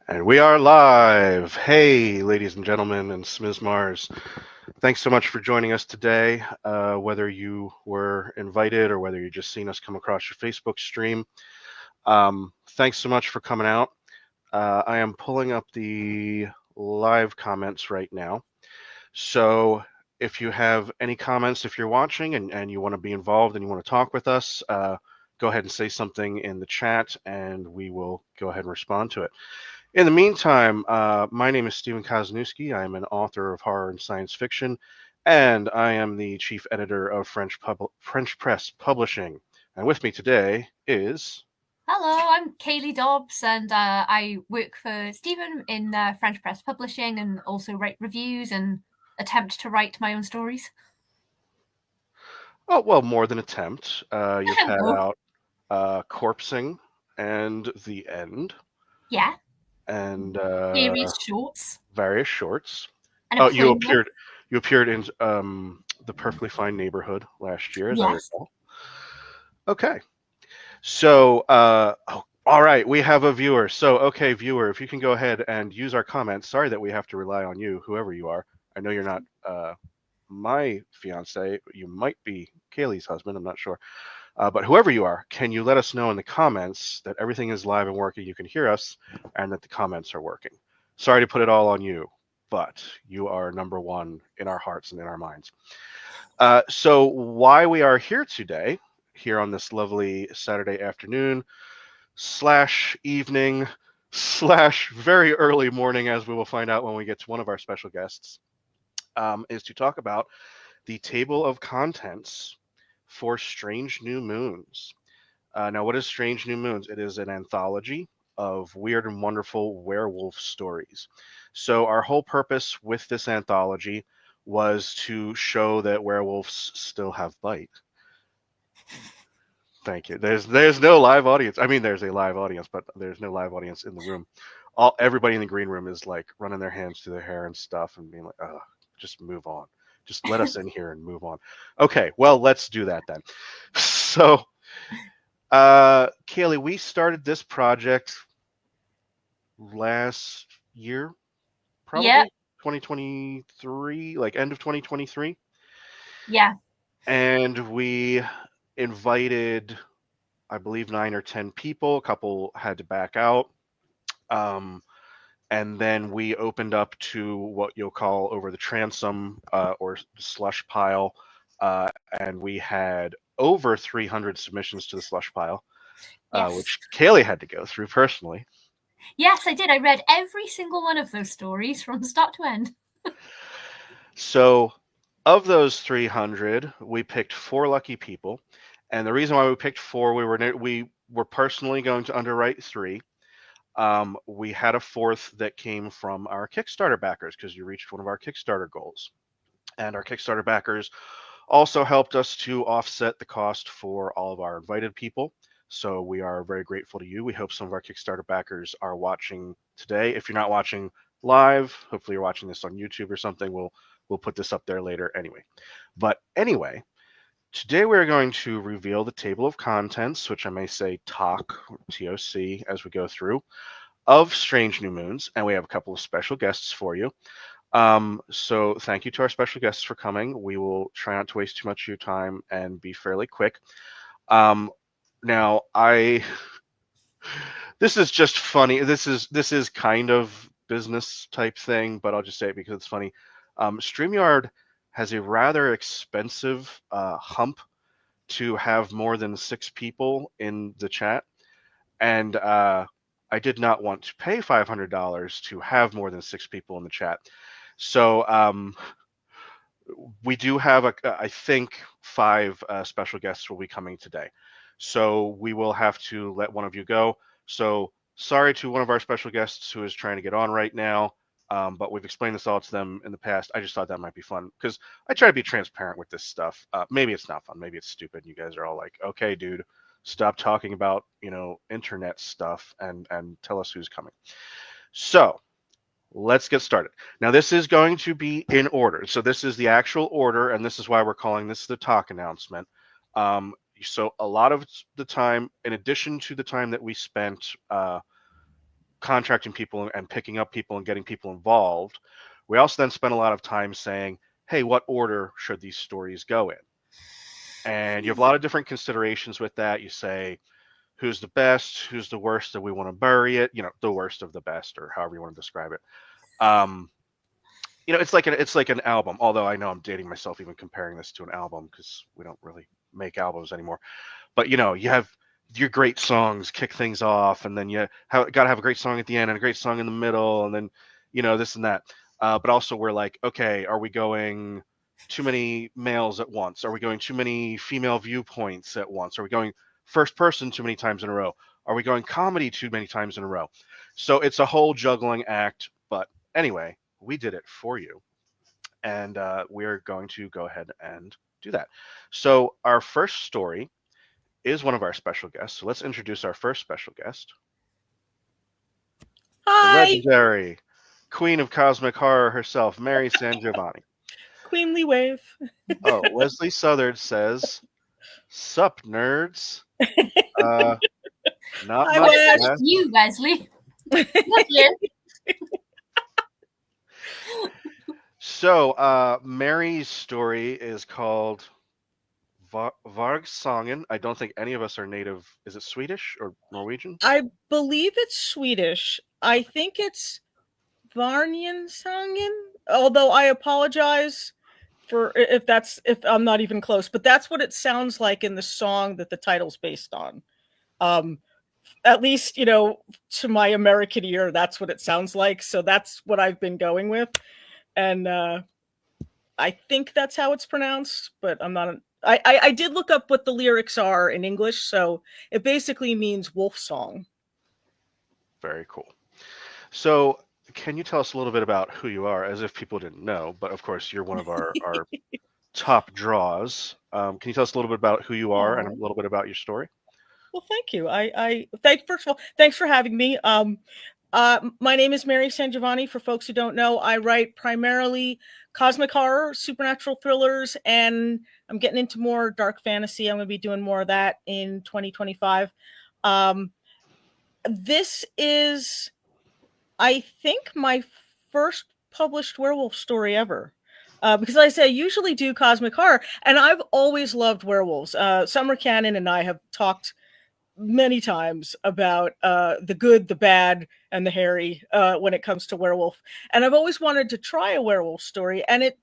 And we are live. Hey, ladies and gentlemen, and Smizmars. Thanks so much for joining us today. Whether you were invited or whether you just seen us come across your Facebook stream, thanks so much for coming out. I am pulling up the live comments right now. So if you have any comments, if you're watching and you want to be involved and you want to talk with us, go ahead and say something in the chat and we will go ahead and respond to it. In the meantime, my name is Stephen Kosnewski. I am an author of horror and science fiction, and I am the chief editor of French Press Publishing. And with me today is... Hello, I'm Kayleigh Dobbs, and I work for Stephen in French Press Publishing and also write reviews and attempt to write my own stories. Oh, well, more than attempt. You've had out Corpsing and The End. Yeah. And various shorts. Various shorts. And you appeared in The Perfectly Fine Neighborhood last year, as I recall. Okay. So, all right, we have a viewer. So, okay, viewer, if you can go ahead and use our comments. Sorry that we have to rely on you, whoever you are. I know you're not my fiance. You might be Kayleigh's husband. I'm not sure. But whoever you are, can you let us know in the comments that everything is live and working, you can hear us, and that the comments are working? Sorry to put it all on you, but you are number one in our hearts and in our minds. So why we are here today, here on this lovely Saturday afternoon / evening / very early morning, as we will find out when we get to one of our special guests, is to talk about the table of contents for Strange New Moons. Now, what is Strange New Moons? It is an anthology of weird and wonderful werewolf stories. So our whole purpose with this anthology was to show that werewolves still have bite. Thank you. There's no live audience. I mean, there's a live audience, but there's no live audience in the room. Everybody in the green room is like running their hands through their hair and stuff and being like, "Oh, just move on. Just let us in here and move on." Okay, well, let's do that then. So, Kayleigh, we started this project last year, probably 2023, like end of 2023. Yeah. And we invited, I believe, 9 or 10 people. A couple had to back out. And then we opened up to what you'll call over the transom or slush pile. And we had over 300 submissions to the slush pile, which Kayleigh had to go through personally. Yes, I did. I read every single one of those stories from start to end. So of those 300, we picked 4 lucky people. And the reason why we picked 4, we were personally going to underwrite 3. We had a 4th that came from our Kickstarter backers because you reached one of our Kickstarter goals. And our Kickstarter backers also helped us to offset the cost for all of our invited people. So we are very grateful to you. We hope some of our Kickstarter backers are watching today. If you're not watching live, hopefully you're watching this on YouTube or something. We'll put this up there later anyway. But anyway, today we're going to reveal the table of contents, which I may say TOC, TOC, as we go through, of Strange New Moons. And we have a couple of special guests for you. So thank you to our special guests for coming. We will try not to waste too much of your time and be fairly quick. Now, this is just funny. This is kind of business type thing, but I'll just say it because it's funny. StreamYard has a rather expensive hump to have more than 6 people in the chat, and I did not want to pay $500 to have more than 6 people in the chat. So we do have, I think, 5 special guests will be coming today. So we will have to let one of you go. So sorry to one of our special guests who is trying to get on right now, but we've explained this all to them in the past. I just thought that might be fun because I try to be transparent with this stuff. Maybe it's not fun. Maybe it's stupid. You guys are all like, okay, dude, stop talking about, internet stuff and tell us who's coming. So let's get started. Now, this is going to be in order. So this is the actual order, and this is why we're calling this the TOC announcement. So a lot of the time, in addition to the time that we spent contracting people and picking up people and getting people involved, we also then spent a lot of time saying, hey, what order should these stories go in? And you have a lot of different considerations with that. You say, who's the best, who's the worst, that we want to bury it, the worst of the best, or however you want to describe it. It's like an album, although I know I'm dating myself even comparing this to an album because we don't really make albums anymore. But you have your great songs kick things off, and then you got to have a great song at the end and a great song in the middle, and then this and that. But also we're like, okay, are we going too many males at once? Are we going too many female viewpoints at once? Are we going first person too many times in a row? Are we going comedy too many times in a row? So it's a whole juggling act. But anyway, we did it for you. And we're going to go ahead and do that. So our first story is one of our special guests. So let's introduce our first special guest. Hi. The legendary queen of cosmic horror herself, Mary SanGiovanni. Queenly wave. Oh, Leslie Southard says, "Sup, nerds." Not much. That's you, Leslie. Not you. So, Mary's story is called Vargsången. I don't think any of us are native. Is it Swedish or Norwegian? I believe it's Swedish. I think it's Vargsången. Although I apologize for if I'm not even close, but that's what it sounds like in the song that the title's based on. At least, to my American ear, that's what it sounds like. So that's what I've been going with. And I think that's how it's pronounced, but I'm not. I did look up what the lyrics are in English, so it basically means wolf song. Very cool. So, can you tell us a little bit about who you are, as if people didn't know? But of course, you're one of our top draws. Can you tell us a little bit about who you are and a little bit about your story? Well, thank you. First of all, thanks for having me. My name is Mary SanGiovanni. For folks who don't know, I write primarily cosmic horror, supernatural thrillers, and I'm getting into more dark fantasy. I'm going to be doing more of that in 2025. This is, I think, my first published werewolf story ever. Because like I say, I usually do cosmic horror, and I've always loved werewolves. Summer Canon and I have talked many times about the good, the bad, and the hairy when it comes to werewolf. And I've always wanted to try a werewolf story. And it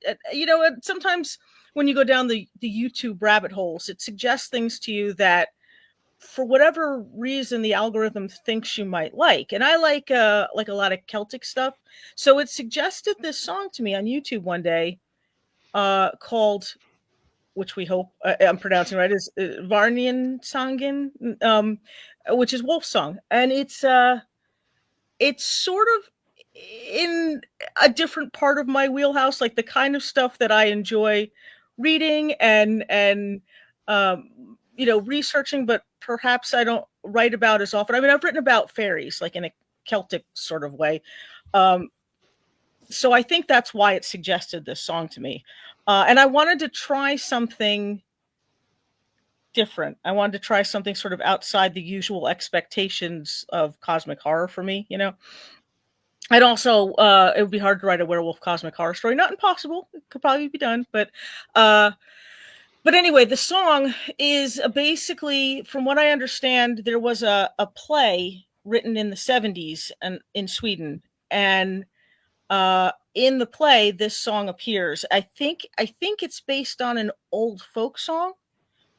sometimes when you go down the YouTube rabbit holes, it suggests things to you that for whatever reason the algorithm thinks you might like. And I like a lot of Celtic stuff. So it suggested this song to me on YouTube one day called, which we hope I'm pronouncing right, is Vargsången, which is wolf song. And it's sort of in a different part of my wheelhouse, like the kind of stuff that I enjoy reading and researching, but perhaps I don't write about as often. I mean, I've written about fairies, like in a Celtic sort of way. So I think that's why it suggested this song to me. And I wanted to try something different. I wanted to try something sort of outside the usual expectations of cosmic horror for me, And also, it would be hard to write a werewolf cosmic horror story. Not impossible. It could probably be done. But anyway, the song is basically, from what I understand, there was a play written in the 70s and in Sweden. And in the play, this song appears. I think it's based on an old folk song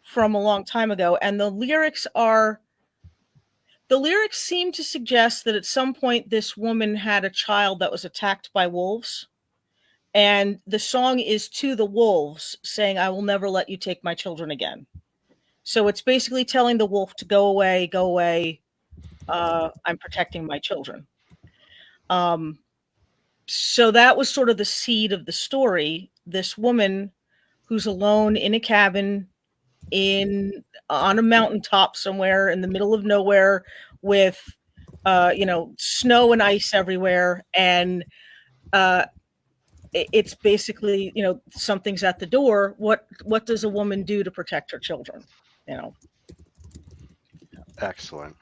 from a long time ago. And the lyrics seem to suggest that at some point this woman had a child that was attacked by wolves. And the song is to the wolves saying, "I will never let you take my children again." So it's basically telling the wolf to go away, go away. I'm protecting my children. So that was sort of the seed of the story. This woman who's alone in a cabin on a mountaintop somewhere in the middle of nowhere with, snow and ice everywhere. And it's basically, something's at the door. What does a woman do to protect her children? Excellent.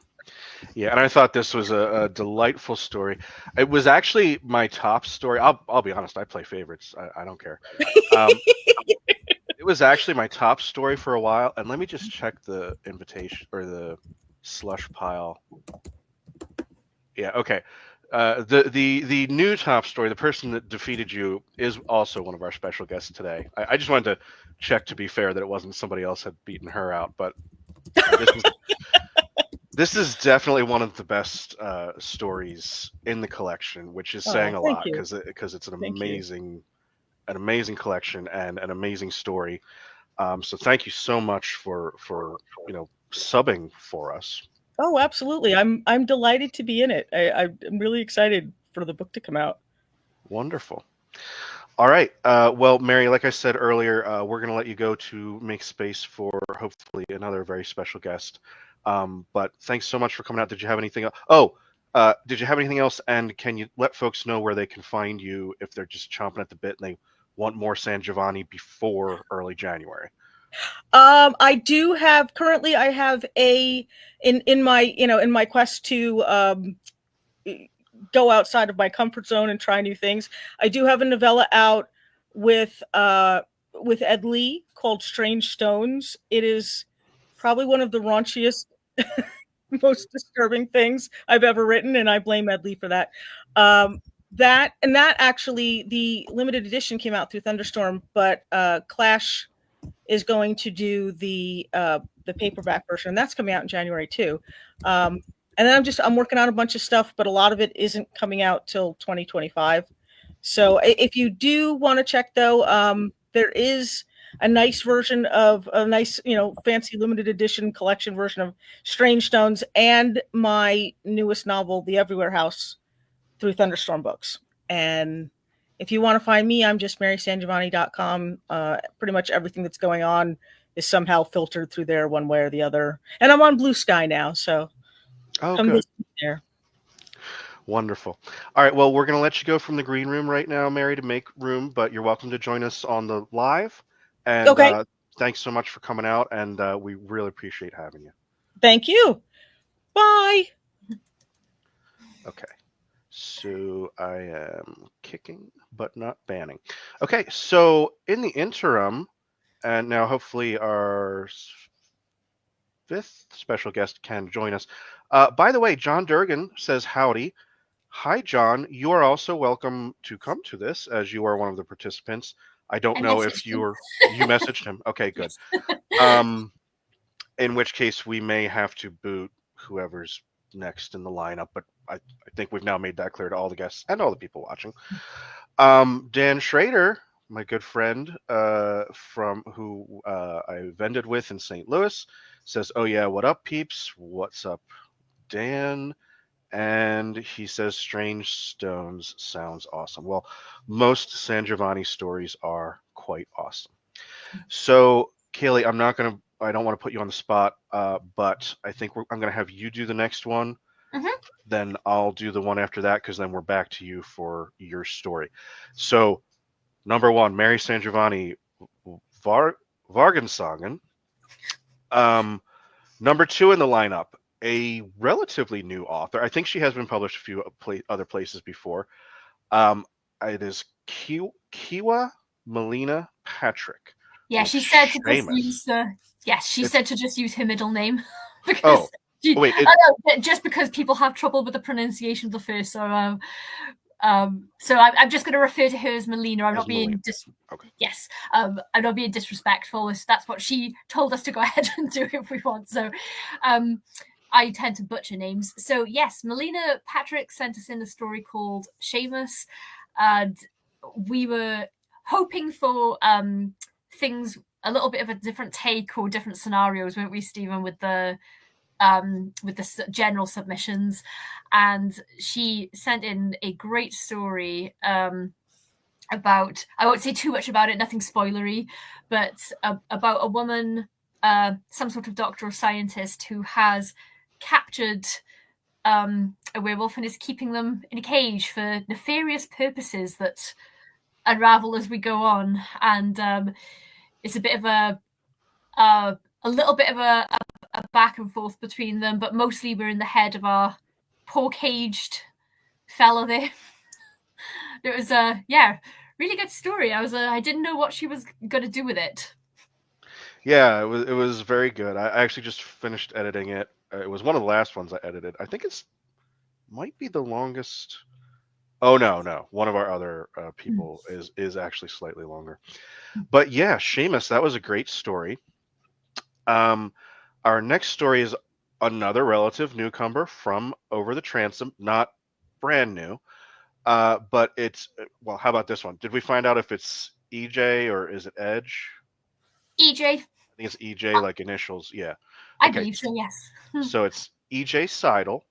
Yeah, and I thought this was a delightful story. It was actually my top story. I'll be honest. I play favorites. I don't care. It was actually my top story for a while. And let me just check the invitation or the slush pile. Yeah. Okay. The new top story, the person that defeated you, is also one of our special guests today. I just wanted to check to be fair that it wasn't somebody else had beaten her out, but this is definitely one of the best stories in the collection, which is saying a lot because it's an amazing collection and an amazing story. So thank you so much for subbing for us. Oh, absolutely. I'm delighted to be in it. I'm really excited for the book to come out. Wonderful. All right. Well, Mary, like I said earlier, we're going to let you go to make space for hopefully another very special guest. But thanks so much for coming out. Did you have anything else? Did you have anything else? And can you let folks know where they can find you if they're just chomping at the bit and they want more SanGiovanni before early January? I do have currently. I have in my quest to go outside of my comfort zone and try new things. I do have a novella out with Headlee called Strange Stones. It is probably one of the raunchiest, most disturbing things I've ever written, and I blame Headlee for that. That actually, the limited edition came out through Thunderstorm, but Clash is going to do the paperback version. That's coming out in January too. And then I'm working on a bunch of stuff, but a lot of it isn't coming out till 2025. So if you do want to check though, there is a nice version of a nice, fancy limited edition collection version of Strange Stones and my newest novel, The Everywhere House, through Thunderstorm Books. And if you want to find me, I'm just MarySanGiovanni.com. Pretty much everything that's going on is somehow filtered through there one way or the other. And I'm on Blue Sky now, so come visit me there. Wonderful. All right, well, we're going to let you go from the green room right now, Mary, to make room, but you're welcome to join us on the live. And thanks so much for coming out, and we really appreciate having you. Thank you. Bye. Okay. So I am kicking, but not banning. Okay, so in the interim, and now hopefully our fifth special guest can join us. By the way, John Durgin says howdy. Hi, John. You are also welcome to come to this, as you are one of the participants. I don't know if you messaged him. Okay, good. In which case we may have to boot whoever's next in the lineup, but I think we've now made that clear to all the guests and all the people watching. Dan Schrader, my good friend from who I vended with in St. Louis, says, "Oh yeah, what up, peeps? What's up, Dan?" And he says, "Strange Stones sounds awesome." Well, most SanGiovanni stories are quite awesome. So, Kayleigh, I don't want to put you on the spot, but I think I'm going to have you do the next one. Mm-hmm. Then I'll do the one after that, because then we're back to you for your story. So, number one, Mary SanGiovanni, Vargsången. Number two in the lineup, a relatively new author. I think she has been published a few other places before. It is Keawe Melina Patrick. Yeah, she said to just use said to just use her middle name. Because just because people have trouble with the pronunciation of the first. So I'm just going to refer to her as Melina. I'm not being I'm not being disrespectful. That's what she told us to go ahead and do if we want. So I tend to butcher names. So yes, Melina Patrick sent us in a story called Seamus, and we were hoping for things a little bit of a different take or different scenarios, weren't we, Stephen, with the general submissions. And she sent in a great story about, I won't say too much about it, nothing spoilery, but about a woman, some sort of doctor or scientist, who has captured a werewolf and is keeping them in a cage for nefarious purposes that unravel as we go on. And it's a bit of a little bit of a a back and forth between them, but mostly we're in the head of our poor caged fella there. It was really good story. I didn't know what she was going to do with it. Yeah, it was very good. I actually just finished editing it. It was one of the last ones I edited. I think it's might be the longest. Oh no, one of our other people is actually slightly longer. But yeah, Seamus, that was a great story. Our next story is another relative newcomer from over the transom, not brand new. But it's, well, how about this one? Did we find out if it's EJ or is it Edge? EJ. I think it's EJ, like initials. Yeah. I believe so, yes. So it's EJ Sidle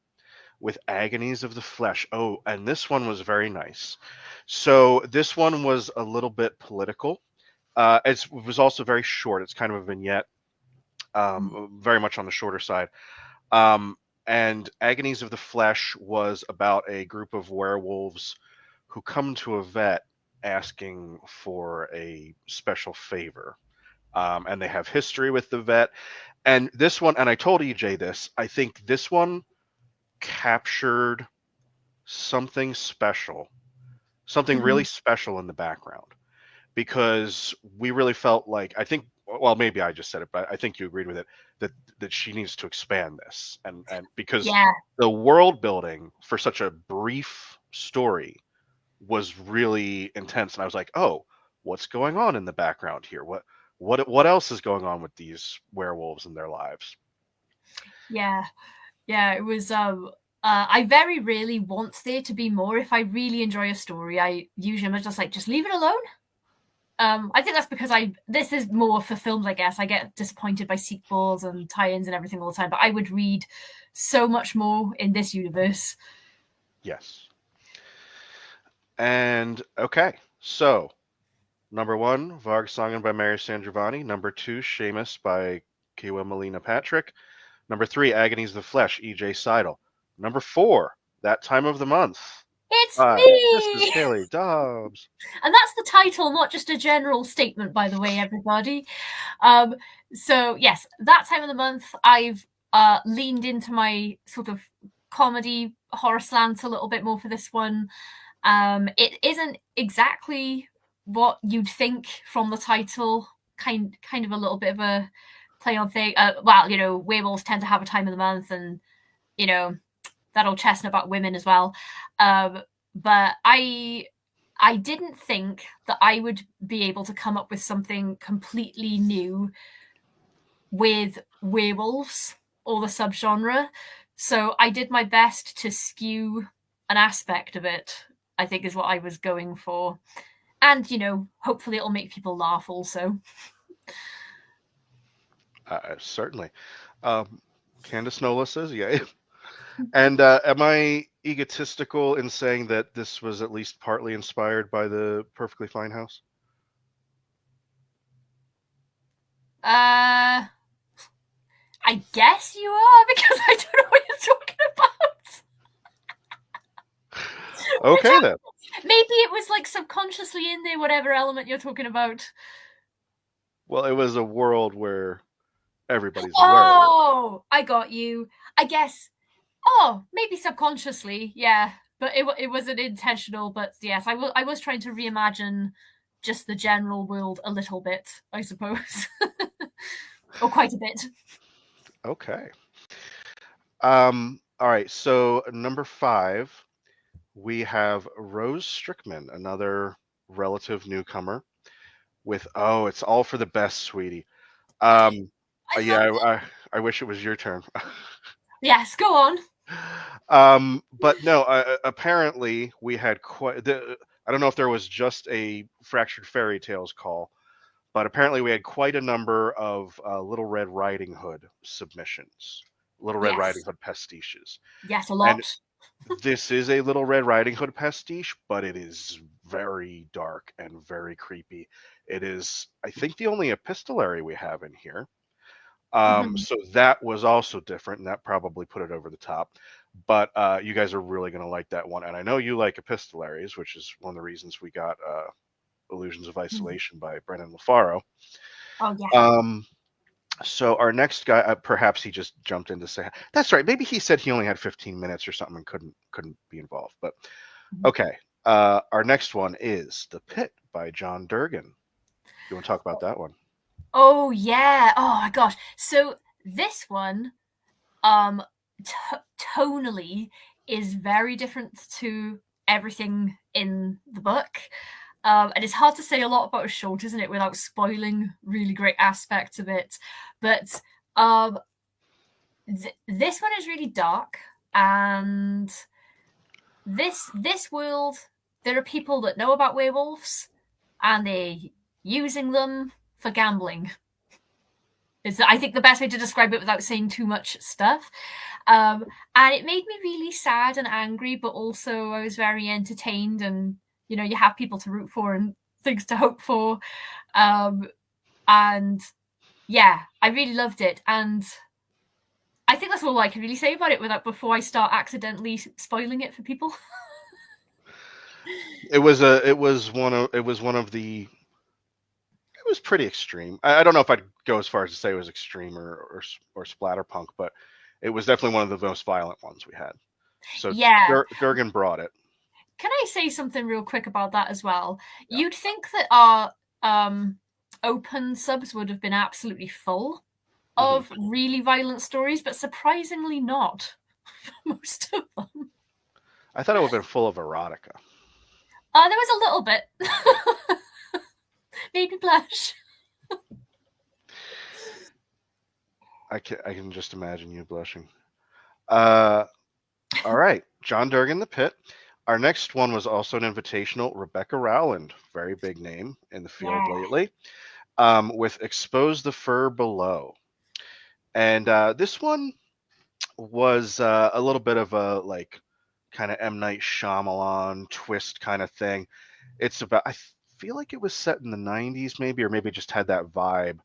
with Agonies of the Flesh. Oh, and this one was very nice. So this one was a little bit political. It was also very short. It's kind of a vignette, very much on the shorter side. And Agonies of the Flesh was about a group of werewolves who come to a vet asking for a special favor. And they have history with the vet. And this one, and I told EJ this, I think this one captured something special, something really special in the background. Because we really felt like, I think, well, maybe I just said it, but I think you agreed with it, that she needs to expand this. And because the world building for such a brief story was really intense. And I was like, oh, what's going on in the background here? What else is going on with these werewolves in their lives? Yeah, it was. I very rarely want there to be more. If I really enjoy a story, I usually am just like, just leave it alone. I think that's because this is more for films, I guess. I get disappointed by sequels and tie-ins and everything all the time, but I would read so much more in this universe. Yes. And okay, so number 1, Vargsången by Mary SanGiovanni. Number 2, Seamus by Keawe Melina Patrick. Number 3, Agonies of the Flesh, EJ Sidle. Number 4, That Time of the Month. It's me! This is Kayleigh Dobbs. And that's the title, not just a general statement, by the way, everybody. So, yes, That Time of the Month, I've leaned into my sort of comedy horror slant a little bit more for this one. It isn't exactly what you'd think from the title, kind of a little bit of a play on thing. Well, werewolves tend to have a time of the month, and that old chestnut about women as well. But I didn't think that I would be able to come up with something completely new with werewolves or the subgenre. So I did my best to skew an aspect of it, I think, is what I was going for. And, hopefully it'll make people laugh also. Certainly. Candace Nola says, yeah. And am I egotistical in saying that this was at least partly inspired by the Perfectly Fine House? I guess you are, because I don't know what you're talking about. Okay, then. Maybe it was like subconsciously in there, whatever element you're talking about. Well, it was a world where everybody's Oh, I got you. I guess. Oh, maybe subconsciously, yeah. But it wasn't intentional. But yes, I was trying to reimagine just the general world a little bit, I suppose. Or quite a bit. Okay. All right, so number 5, we have Rose Strickman, another relative newcomer, with It's All for the Best, Sweetie. I wish it was your turn. Yes, go on. But no, apparently we had I don't know if there was just a Fractured Fairy Tales call, but apparently we had quite a number of Little Red Riding Hood submissions, Little Red Riding Hood pastiches. Yes, a lot. And this is a Little Red Riding Hood pastiche, but it is very dark and very creepy. It is, I think, the only epistolary we have in here. So that was also different, and that probably put it over the top. But you guys are really going to like that one. And I know you like epistolaries, which is one of the reasons we got Illusions of Isolation by Brennan LaFaro. Oh, yeah. So our next guy, perhaps he just jumped in to say, that's right. Maybe he said he only had 15 minutes or something and couldn't be involved. But okay, our next one is The Pit by John Durgin. You want to talk about that one? Oh yeah. Oh my gosh. So this one, tonally is very different to everything in the book. And it's hard to say a lot about a short, isn't it, without spoiling really great aspects of it. But this one is really dark, and this world, there are people that know about werewolves, and they're using them for gambling. Is I think the best way to describe it without saying too much stuff. And it made me really sad and angry, but also I was very entertained, and you have people to root for and things to hope for. And yeah, I really loved it. And I think that's all I can really say about it before I start accidentally spoiling it for people. It was pretty extreme. I don't know if I'd go as far as to say it was extreme or splatterpunk, but it was definitely one of the most violent ones we had. So yeah, Durgin brought it. Can I say something real quick about that as well? Yeah. You'd think that our open subs would have been absolutely full of really violent stories, but surprisingly not. Most of them. I thought it would have been full of erotica. There was a little bit. Made me blush. I can just imagine you blushing. All right, John Durgin, The Pit. Our next one was also an invitational, Rebecca Rowland, very big name in the field lately, with Expose the Fur Below. And this one was a little bit of a like kind of M. Night Shyamalan twist kind of thing. It's about, I feel like it was set in the 90s maybe, or maybe just had that vibe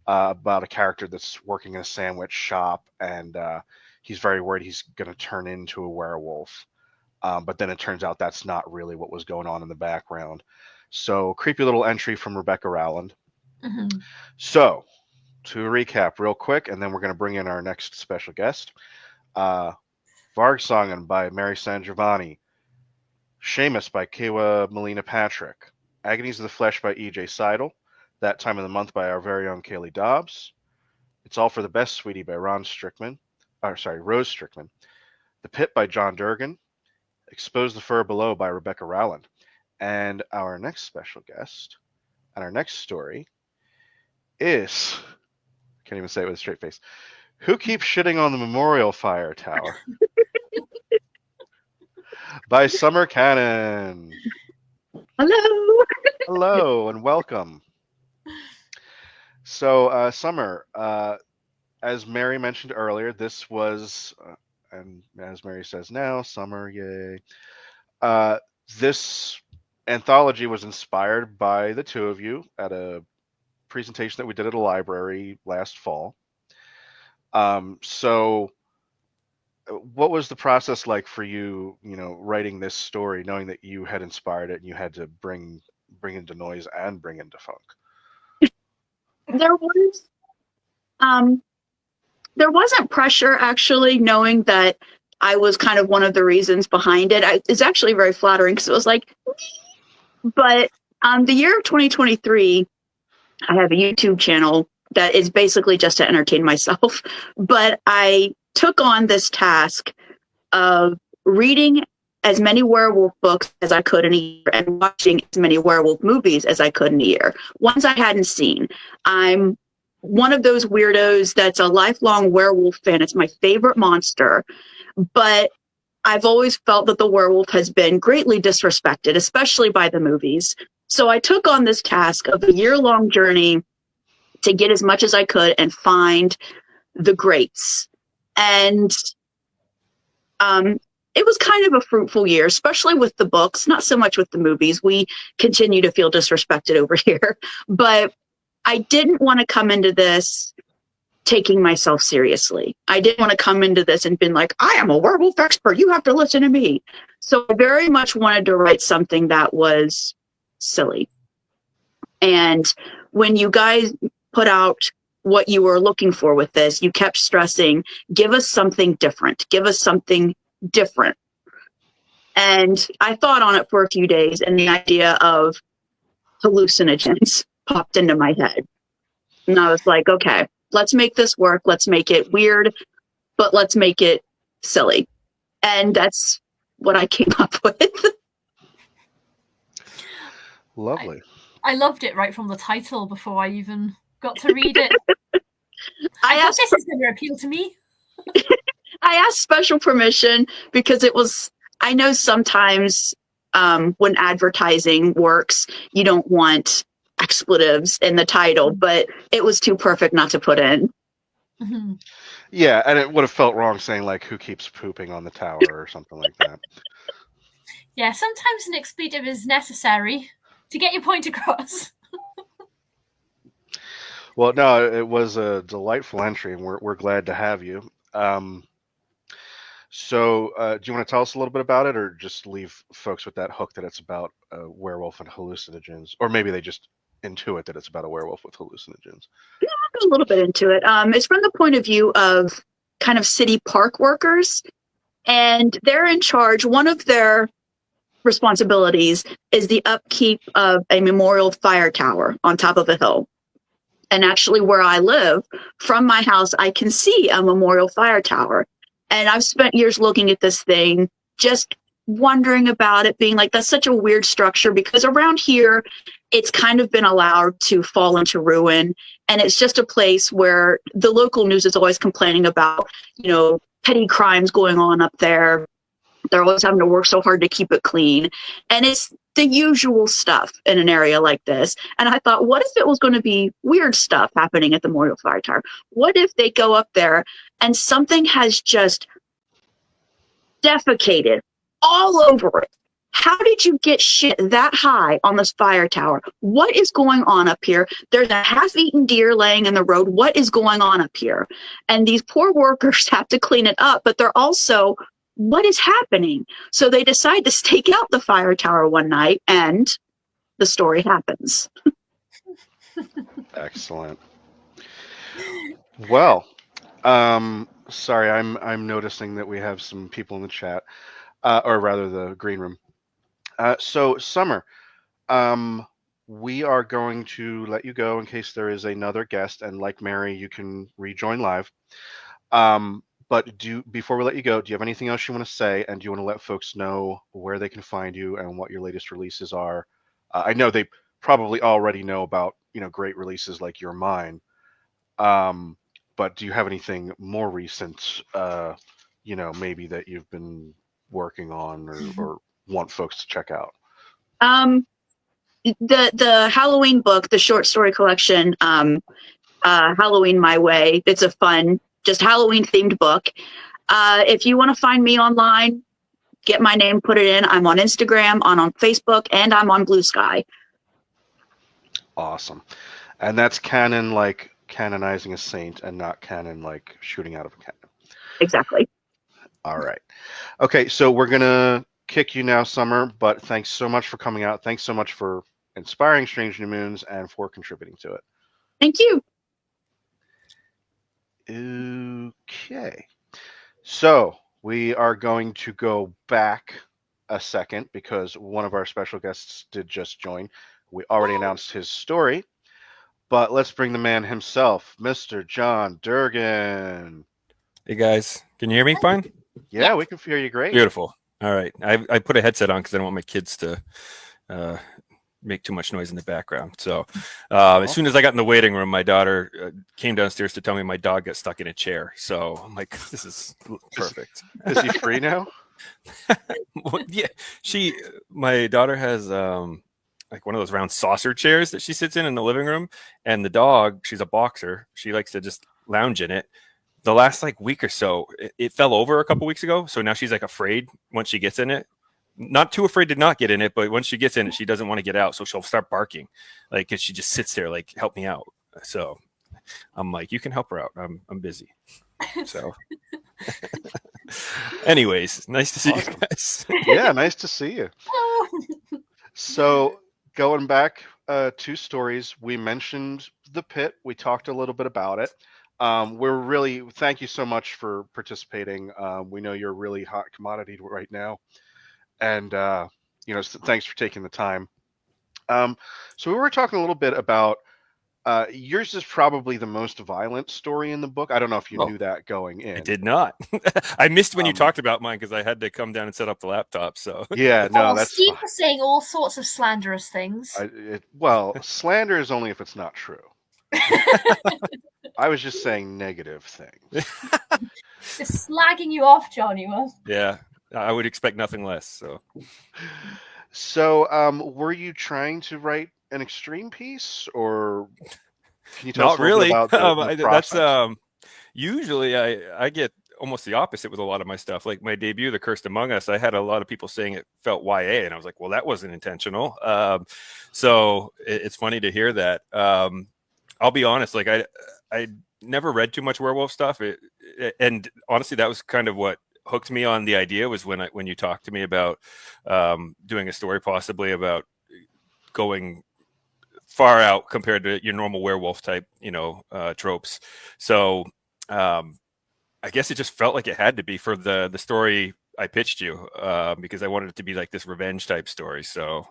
about a character that's working in a sandwich shop, and he's very worried he's going to turn into a werewolf. But then it turns out that's not really what was going on in the background. So creepy little entry from Rebecca Rowland. Mm-hmm. So to recap real quick, and then we're going to bring in our next special guest. Vargsången by Mary SanGiovanni. Seamus by Kayleigh, Melina Patrick. Agonies of the Flesh by E.J. Sidle. That Time of the Month by our very own Kayleigh Dobbs. It's All for the Best, Sweetie by Rose Strickman. The Pit by John Durgin. Expose the Fur Below by Rebecca Rowland. And our next special guest and our next story is, I can't even say it with a straight face, Who Keeps Shitting on the Memorial Fire Tower? By Summer Canon. Hello. Hello and welcome. So, Summer, as Mary mentioned earlier, this was, and as Mary says now, Summer, yay. This anthology was inspired by the two of you at a presentation that we did at a library last fall. So what was the process like for you, writing this story, knowing that you had inspired it and you had to bring into noise and bring into funk? There wasn't pressure, actually, knowing that I was kind of one of the reasons behind it. It's actually very flattering because it was like, but the year of 2023, I have a YouTube channel that is basically just to entertain myself. But I took on this task of reading as many werewolf books as I could in a year and watching as many werewolf movies as I could in a year. Ones I hadn't seen. I'm one of those weirdos that's a lifelong werewolf fan. It's my favorite monster. But I've always felt that the werewolf has been greatly disrespected, especially by the movies. So I took on this task of a year-long journey to get as much as I could and find the greats. And it was kind of a fruitful year, especially with the books, not so much with the movies. We continue to feel disrespected over here. But I didn't want to come into this taking myself seriously. I didn't want to come into this and been like, I am a werewolf expert. You have to listen to me. So I very much wanted to write something that was silly. And when you guys put out what you were looking for with this. You kept stressing, give us something different. Give us something different. And I thought on it for a few days, and the idea of hallucinogens popped into my head. And I was like, okay, let's make this work. Let's make it weird, but let's make it silly. And that's what I came up with. Lovely. I loved it right from the title before I even got to read it. I thought this is going to appeal to me. I asked special permission because it was, I know sometimes when advertising works, you don't want expletives in the title, but it was too perfect not to put in. Mm-hmm. Yeah, and it would have felt wrong saying like "who keeps pooping on the tower" or something like that. Yeah, sometimes an expletive is necessary to get your point across. Well, no, it was a delightful entry, and we're glad to have you. So, do you want to tell us a little bit about it, or just leave folks with that hook that it's about a werewolf and hallucinogens, or maybe they just intuit that it's about a werewolf with hallucinogens? Yeah, I'll go a little bit into it. It's from the point of view of kind of city park workers, and they're in charge. One of their responsibilities is the upkeep of a memorial fire tower on top of a hill. And actually, where I live, from my house, I can see a memorial fire tower. And I've spent years looking at this thing, just wondering about it, being like, that's such a weird structure, because around here, it's kind of been allowed to fall into ruin. And it's just a place where the local news is always complaining about, you know, petty crimes going on up there. They're always having to work so hard to keep it clean. And it's the usual stuff in an area like this. And I thought, what if it was going to be weird stuff happening at the Memorial Fire Tower? What if they go up there and something has just defecated all over it? How did you get shit that high on this fire tower? What is going on up here? There's a half-eaten deer laying in the road. What is going on up here? And these poor workers have to clean it up, but they're also, what is happening? So they decide to stake out the fire tower one night, and the story happens. Excellent. Well, sorry, I'm noticing that we have some people in the chat, or rather the green room. So Summer, we are going to let you go in case there is another guest, and like Mary, you can rejoin live. But before we let you go, do you have anything else you want to say, and do you want to let folks know where they can find you and what your latest releases are? I know they probably already know about, you know, great releases like Your Mine, but do you have anything more recent, you know, maybe that you've been working on or want folks to check out? The Halloween book, the short story collection, Halloween My Way. It's a fun, just Halloween themed book. If you want to find me online, get my name, put it in. I'm on Instagram, on Facebook, and I'm on Blue Sky. Awesome. And that's canon, like canonizing a saint, and not canon like shooting out of a cannon. Exactly. All right. Okay, so we're going to kick you now, Summer, but thanks so much for coming out. Thanks so much for inspiring Strange New Moons and for contributing to it. Thank you. Okay. So we are going to go back a second because one of our special guests did just join. We already announced his story, but let's bring the man himself, Mr. John Durgin. Hey guys, can you hear me fine? Yeah, we can hear you great. Beautiful. All right. I put a headset on because I don't want my kids to make too much noise in the background. So as soon as I got in the waiting room, my daughter came downstairs to tell me my dog got stuck in a chair. So I'm like, this is perfect. Is he free now? Well, yeah. My daughter has like one of those round saucer chairs that she sits in the living room. And the dog, she's a boxer. She likes to just lounge in it. The last like week or so, it fell over a couple weeks ago. So now she's like afraid once she gets in it. Not too afraid to not get in it, but once she gets in it, she doesn't want to get out. So she'll start barking, like, cause she just sits there, like, help me out. So I'm like, you can help her out. I'm busy. So anyways, nice to see you guys. Yeah, nice to see you. So going back two stories. We mentioned the pit. We talked a little bit about it. We're really thank you so much for participating. We know you're a really hot commodity right now, and thanks for taking the time. So we were talking a little bit about yours is probably the most violent story in the book. I don't know if you knew that going in. I did not. I missed when you talked about mine because I had to come down and set up the laptop. So yeah, no, that's Steve was saying all sorts of slanderous things. Slander is only if it's not true. I was just saying negative things. Just slagging you off, Johnny. Yeah, I would expect nothing less. So, were you trying to write an extreme piece, or can you tell us a little bit about the process? That's usually I get almost the opposite with a lot of my stuff. Like my debut, The Cursed Among Us, I had a lot of people saying it felt YA, and I was like, well, that wasn't intentional. So it's funny to hear that. I'll be honest, like I never read too much werewolf stuff, and honestly, that was kind of what hooked me on the idea was when you talked to me about doing a story possibly about going far out compared to your normal werewolf type, tropes. So I guess it just felt like it had to be for the story I pitched you because I wanted it to be like this revenge type story. So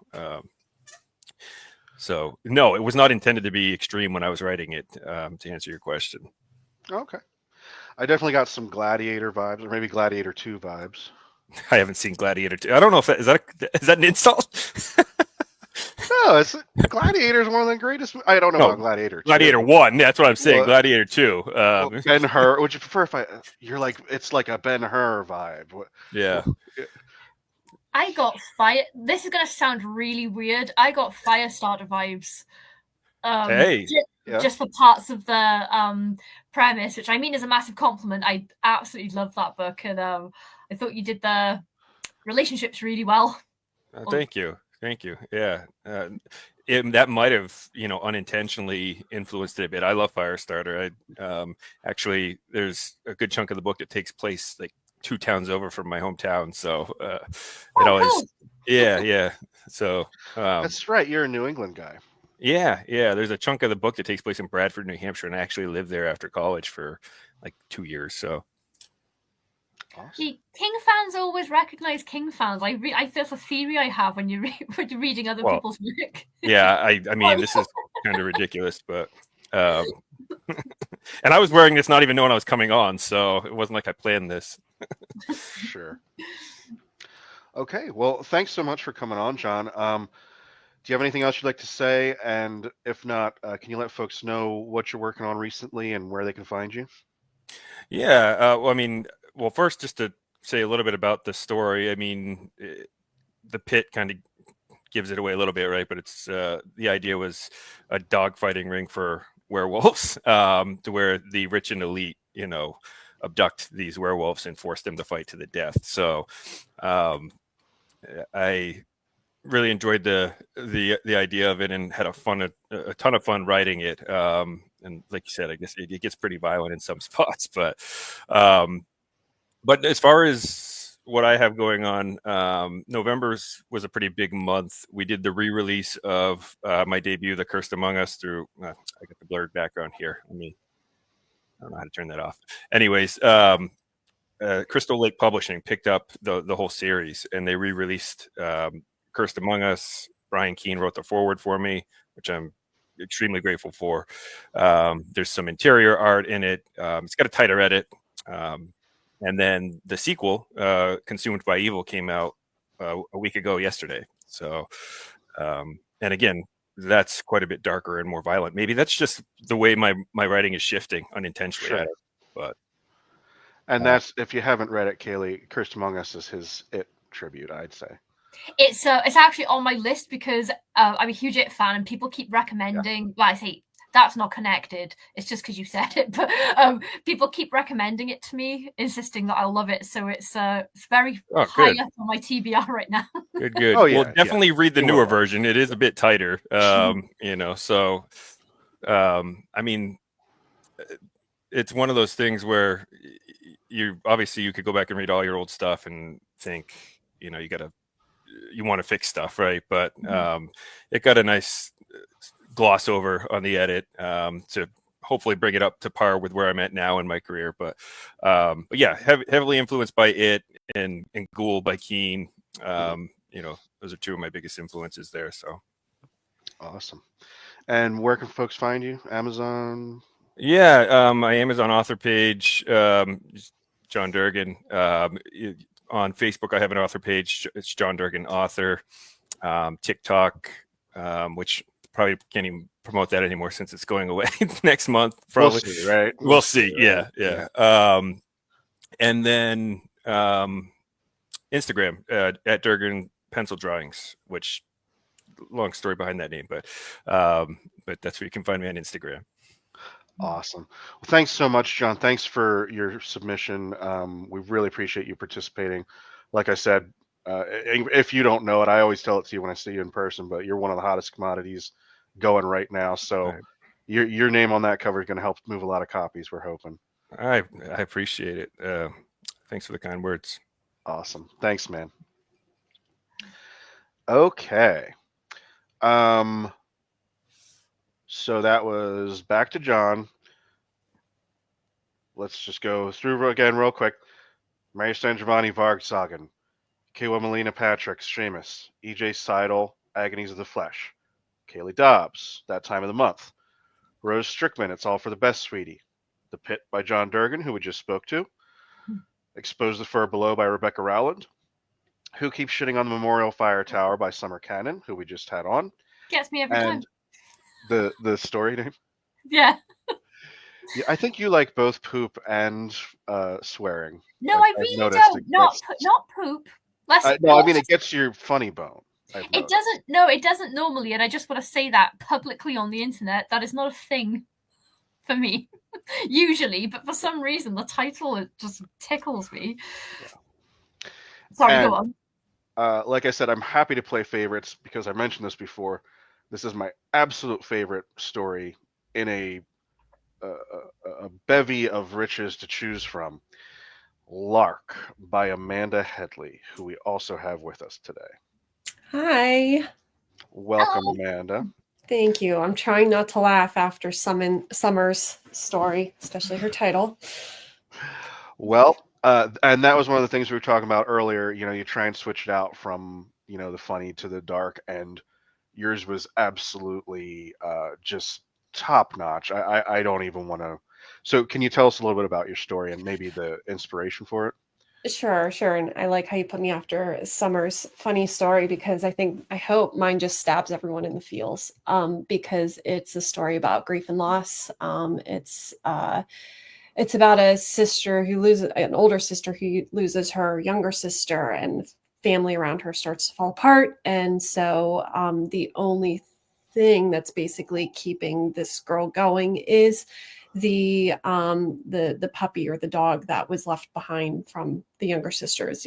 no, it was not intended to be extreme when I was writing it, to answer your question. Okay. I definitely got some Gladiator vibes, or maybe Gladiator 2 vibes. I haven't seen Gladiator 2. I don't know if is that an insult? No, Gladiator is one of the greatest. I don't know about Gladiator 2. Gladiator 1, that's what I'm saying. Well, Gladiator 2. Ben-Hur. Would you prefer if you're like, it's like a Ben-Hur vibe? Yeah. I got fire. This is going to sound really weird. I got Firestarter vibes. Hey. Just the parts of the premise, which I mean is a massive compliment. I absolutely love that book, and I thought you did the relationships really well. Thank you. Yeah, that might have unintentionally influenced it a bit. I love Firestarter. I actually, there's a good chunk of the book that takes place like 2 towns over from my hometown, so cool. yeah. So that's right. You're a New England guy. Yeah. There's a chunk of the book that takes place in Bradford, New Hampshire, and I actually lived there after college for like 2 years. So, awesome. King fans always recognize King fans. There's a theory I have when you're reading other people's work. Yeah, I mean, this is kind of ridiculous, but and I was wearing this not even knowing I was coming on, so it wasn't like I planned this. Sure. Okay. Well, thanks so much for coming on, John. Do you have anything else you'd like to say? And if not, can you let folks know what you're working on recently and where they can find you? Yeah. Well, first, just to say a little bit about the story. I mean, the pit kind of gives it away a little bit, right? But it's the idea was a dogfighting ring for werewolves, to where the rich and elite, abduct these werewolves and force them to fight to the death. So I really enjoyed the idea of it and had a ton of fun writing it. And like you said, I guess it gets pretty violent in some spots, but as far as what I have going on, November was a pretty big month. We did the re-release of my debut, The Cursed Among Us, through I got the blurred background here. I don't know how to turn that off. Anyways, Crystal Lake Publishing picked up the whole series, and they re-released Cursed Among Us. Brian Keane wrote the foreword for me, which I'm extremely grateful for. There's some interior art in it. It's got a tighter edit. And then the sequel, Consumed by Evil, came out a week ago yesterday. So, and again, that's quite a bit darker and more violent. Maybe that's just the way my writing is shifting unintentionally. Sure. And that's, if you haven't read it, Kayleigh, Cursed Among Us is his It tribute, I'd say. It's actually on my list because I'm a huge It fan, and people keep recommending. Well, I say that's not connected. It's just because you said it, but people keep recommending it to me, insisting that I love it. So it's very high up on my TBR right now. Good. Oh, yeah, well, definitely read the newer version. It is a bit tighter, So, I mean, it's one of those things where you could go back and read all your old stuff and think, you want to fix stuff, right? But it got a nice gloss over on the edit to hopefully bring it up to par with where I'm at now in my career. But yeah, heavily influenced by it and Ghoul by Keane. You know, those are two of my biggest influences there. So awesome. And where can folks find you? Amazon? Yeah, my Amazon author page, John Durgin. On Facebook, I have an author page. It's John Durgin Author. TikTok, which probably can't even promote that anymore since it's going away next month. Probably. We'll see, right? We'll see. Right? Yeah. And then Instagram at Durgin Pencil Drawings, which long story behind that name, but that's where you can find me on Instagram. Awesome. Well, thanks so much, John. Thanks for your submission. We really appreciate you participating. Like I said, if you don't know it, I always tell it to you when I see you in person, but you're one of the hottest commodities going right now. So right. Your name on that cover is going to help move a lot of copies, we're hoping. I appreciate it. Thanks for the kind words. Awesome. Thanks, man. Okay. So that was back to John. Let's just go through again real quick. Mary SanGiovanni, Vargsången. Kayleigh, Melina, Patrick, Seamus. EJ Sidle, Agonies of the Flesh. Kayleigh Dobbs, That Time of the Month. Rose Strickman, It's All for the Best, Sweetie. The Pit by John Durgin, who we just spoke to. Expose the Fur Below by Rebecca Rowland. Who Keeps Shitting on the Memorial Fire Tower by Summer Canon, who we just had on. Gets me every time. The story name? Yeah. Yeah, I think you like both poop and swearing. No, I really don't. Not poop. No, I mean it gets your funny bone. It doesn't. No, it doesn't normally, and I just want to say that publicly on the internet. That is not a thing for me usually, but for some reason the title it just tickles me. Yeah. Sorry, go on. Like I said, I'm happy to play favorites because I mentioned this before. This is my absolute favorite story in a bevy of riches to choose from. Lark by Amanda Headlee, who we also have with us today. Hi. Welcome, Amanda. Thank you. I'm trying not to laugh after Summer's story, especially her title. Well, and that was one of the things we were talking about earlier. You know, you try and switch it out from, you know, the funny to the dark, and yours was absolutely just top notch. I don't even want to. So can you tell us a little bit about your story and maybe the inspiration for it? Sure. And I like how you put me after Summer's funny story because I hope mine just stabs everyone in the feels because it's a story about grief and loss. It's about a sister who loses an older sister who loses her younger sister, and family around her starts to fall apart. And so the only thing that's basically keeping this girl going is the puppy or the dog that was left behind from the younger sister's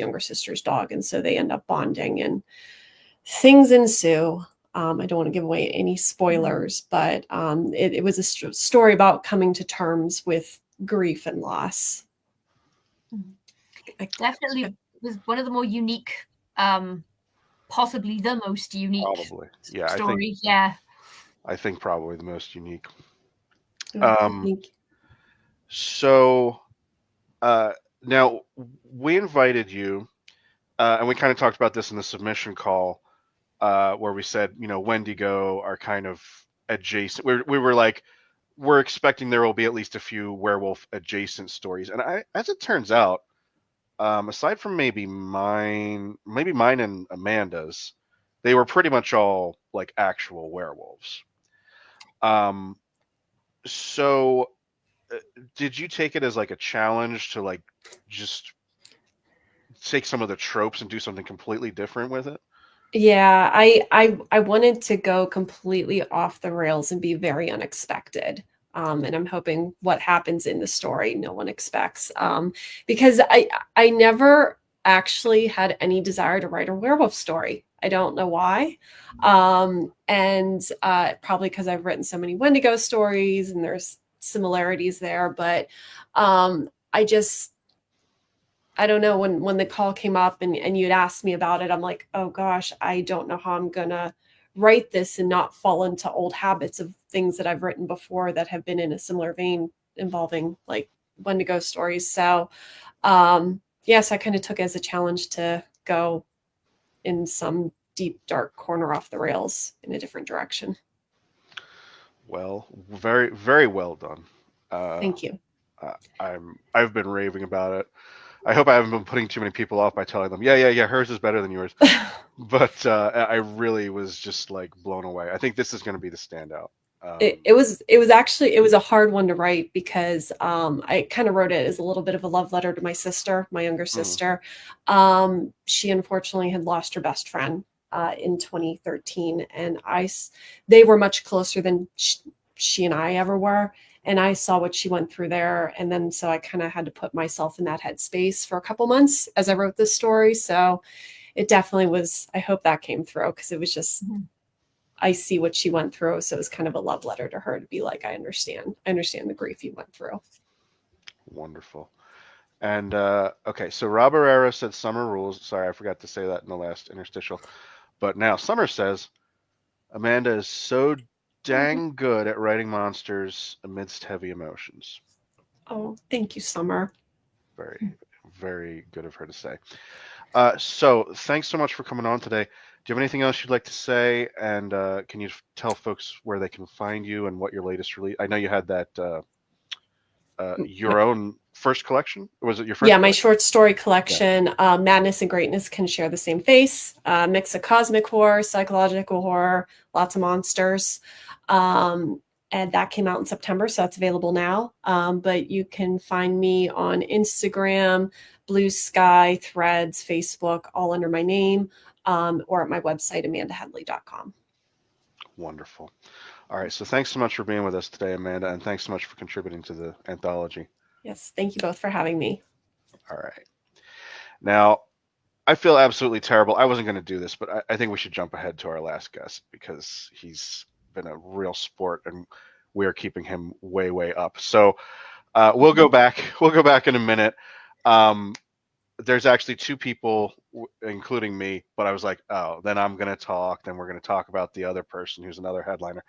dog. And so they end up bonding and things ensue. I don't want to give away any spoilers, but it was a story about coming to terms with grief and loss. Definitely was one of the more unique, possibly the most unique story. I think probably the most unique. So now we invited you, and we kind of talked about this in the submission call, where we said, you know, Wendigo are kind of adjacent. We were like, we're expecting there will be at least a few werewolf adjacent stories, and as it turns out, aside from maybe mine and Amanda's, they were pretty much all like actual werewolves. So did you take it as like a challenge to like just take some of the tropes and do something completely different with it? Yeah, I wanted to go completely off the rails and be very unexpected. And I'm hoping what happens in the story no one expects. Because I never actually had any desire to write a werewolf story. I don't know why. And probably because I've written so many Wendigo stories and there's similarities there. But I don't know, when the call came up and you'd asked me about it, I'm like, oh gosh, I don't know how I'm going to write this and not fall into old habits of things that I've written before that have been in a similar vein involving like Wendigo stories. So yes, I kind of took it as a challenge to go in some deep, dark corner off the rails in a different direction. Well, very, very well done. Thank you. I've been raving about it. I hope I haven't been putting too many people off by telling them, yeah, hers is better than yours. But I really was just like blown away. I think this is going to be the standout. It was a hard one to write because I kind of wrote it as a little bit of a love letter to my sister, my younger sister. She unfortunately had lost her best friend in 2013, and they were much closer than she and I ever were. And I saw what she went through there. And then so I kind of had to put myself in that headspace for a couple months as I wrote this story. So it definitely was, I hope that came through, because it was just, I see what she went through. So it was kind of a love letter to her to be like, I understand the grief you went through. Wonderful. And okay, so Rob Herrera said Summer rules. Sorry, I forgot to say that in the last interstitial. But now Summer says, Amanda is so dang good at writing monsters amidst heavy emotions. Oh, thank you, Summer. Very, very good of her to say. So thanks so much for coming on today. Do you have anything else you'd like to say? And can you tell folks where they can find you and what your latest release? I know you had that your own first collection. Was it your first? Yeah, my short story collection. Yeah. Madness and Greatness Can Share the Same Face. Mix of cosmic horror, psychological horror, lots of monsters. And that came out in September, so that's available now. But you can find me on Instagram, Blue Sky, Threads, Facebook, all under my name, or at my website, amandahedley.com. Wonderful. All right, so thanks so much for being with us today, Amanda, and thanks so much for contributing to the anthology. Yes, thank you both for having me. All right. Now, I feel absolutely terrible. I wasn't going to do this, but I think we should jump ahead to our last guest because he's been a real sport, and we're keeping him way, way up. So we'll go back. We'll go back in a minute. There's actually two people, including me, but I was like, oh, then I'm going to talk. Then we're going to talk about the other person who's another headliner.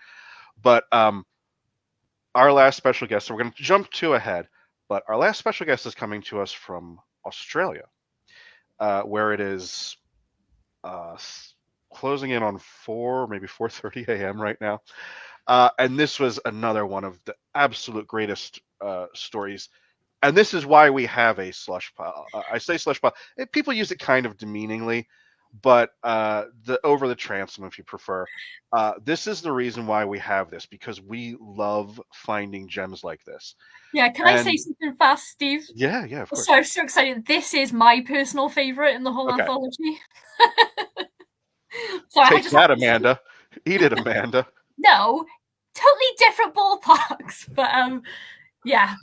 But our last special guest, so we're going to jump two ahead, but our last special guest is coming to us from Australia, where it is closing in on 4, maybe 4:30 a.m. right now. And this was another one of the absolute greatest stories. And this is why we have a slush pile. I say slush pile. People use it kind of demeaningly, but over the transom, if you prefer. This is the reason why we have this, because we love finding gems like this. Yeah, can I say something fast, Steve? Yeah, of course. So I'm so excited. This is my personal favorite in the whole anthology. So take that, Amanda. Eat it, Amanda. No, totally different ballparks, but yeah,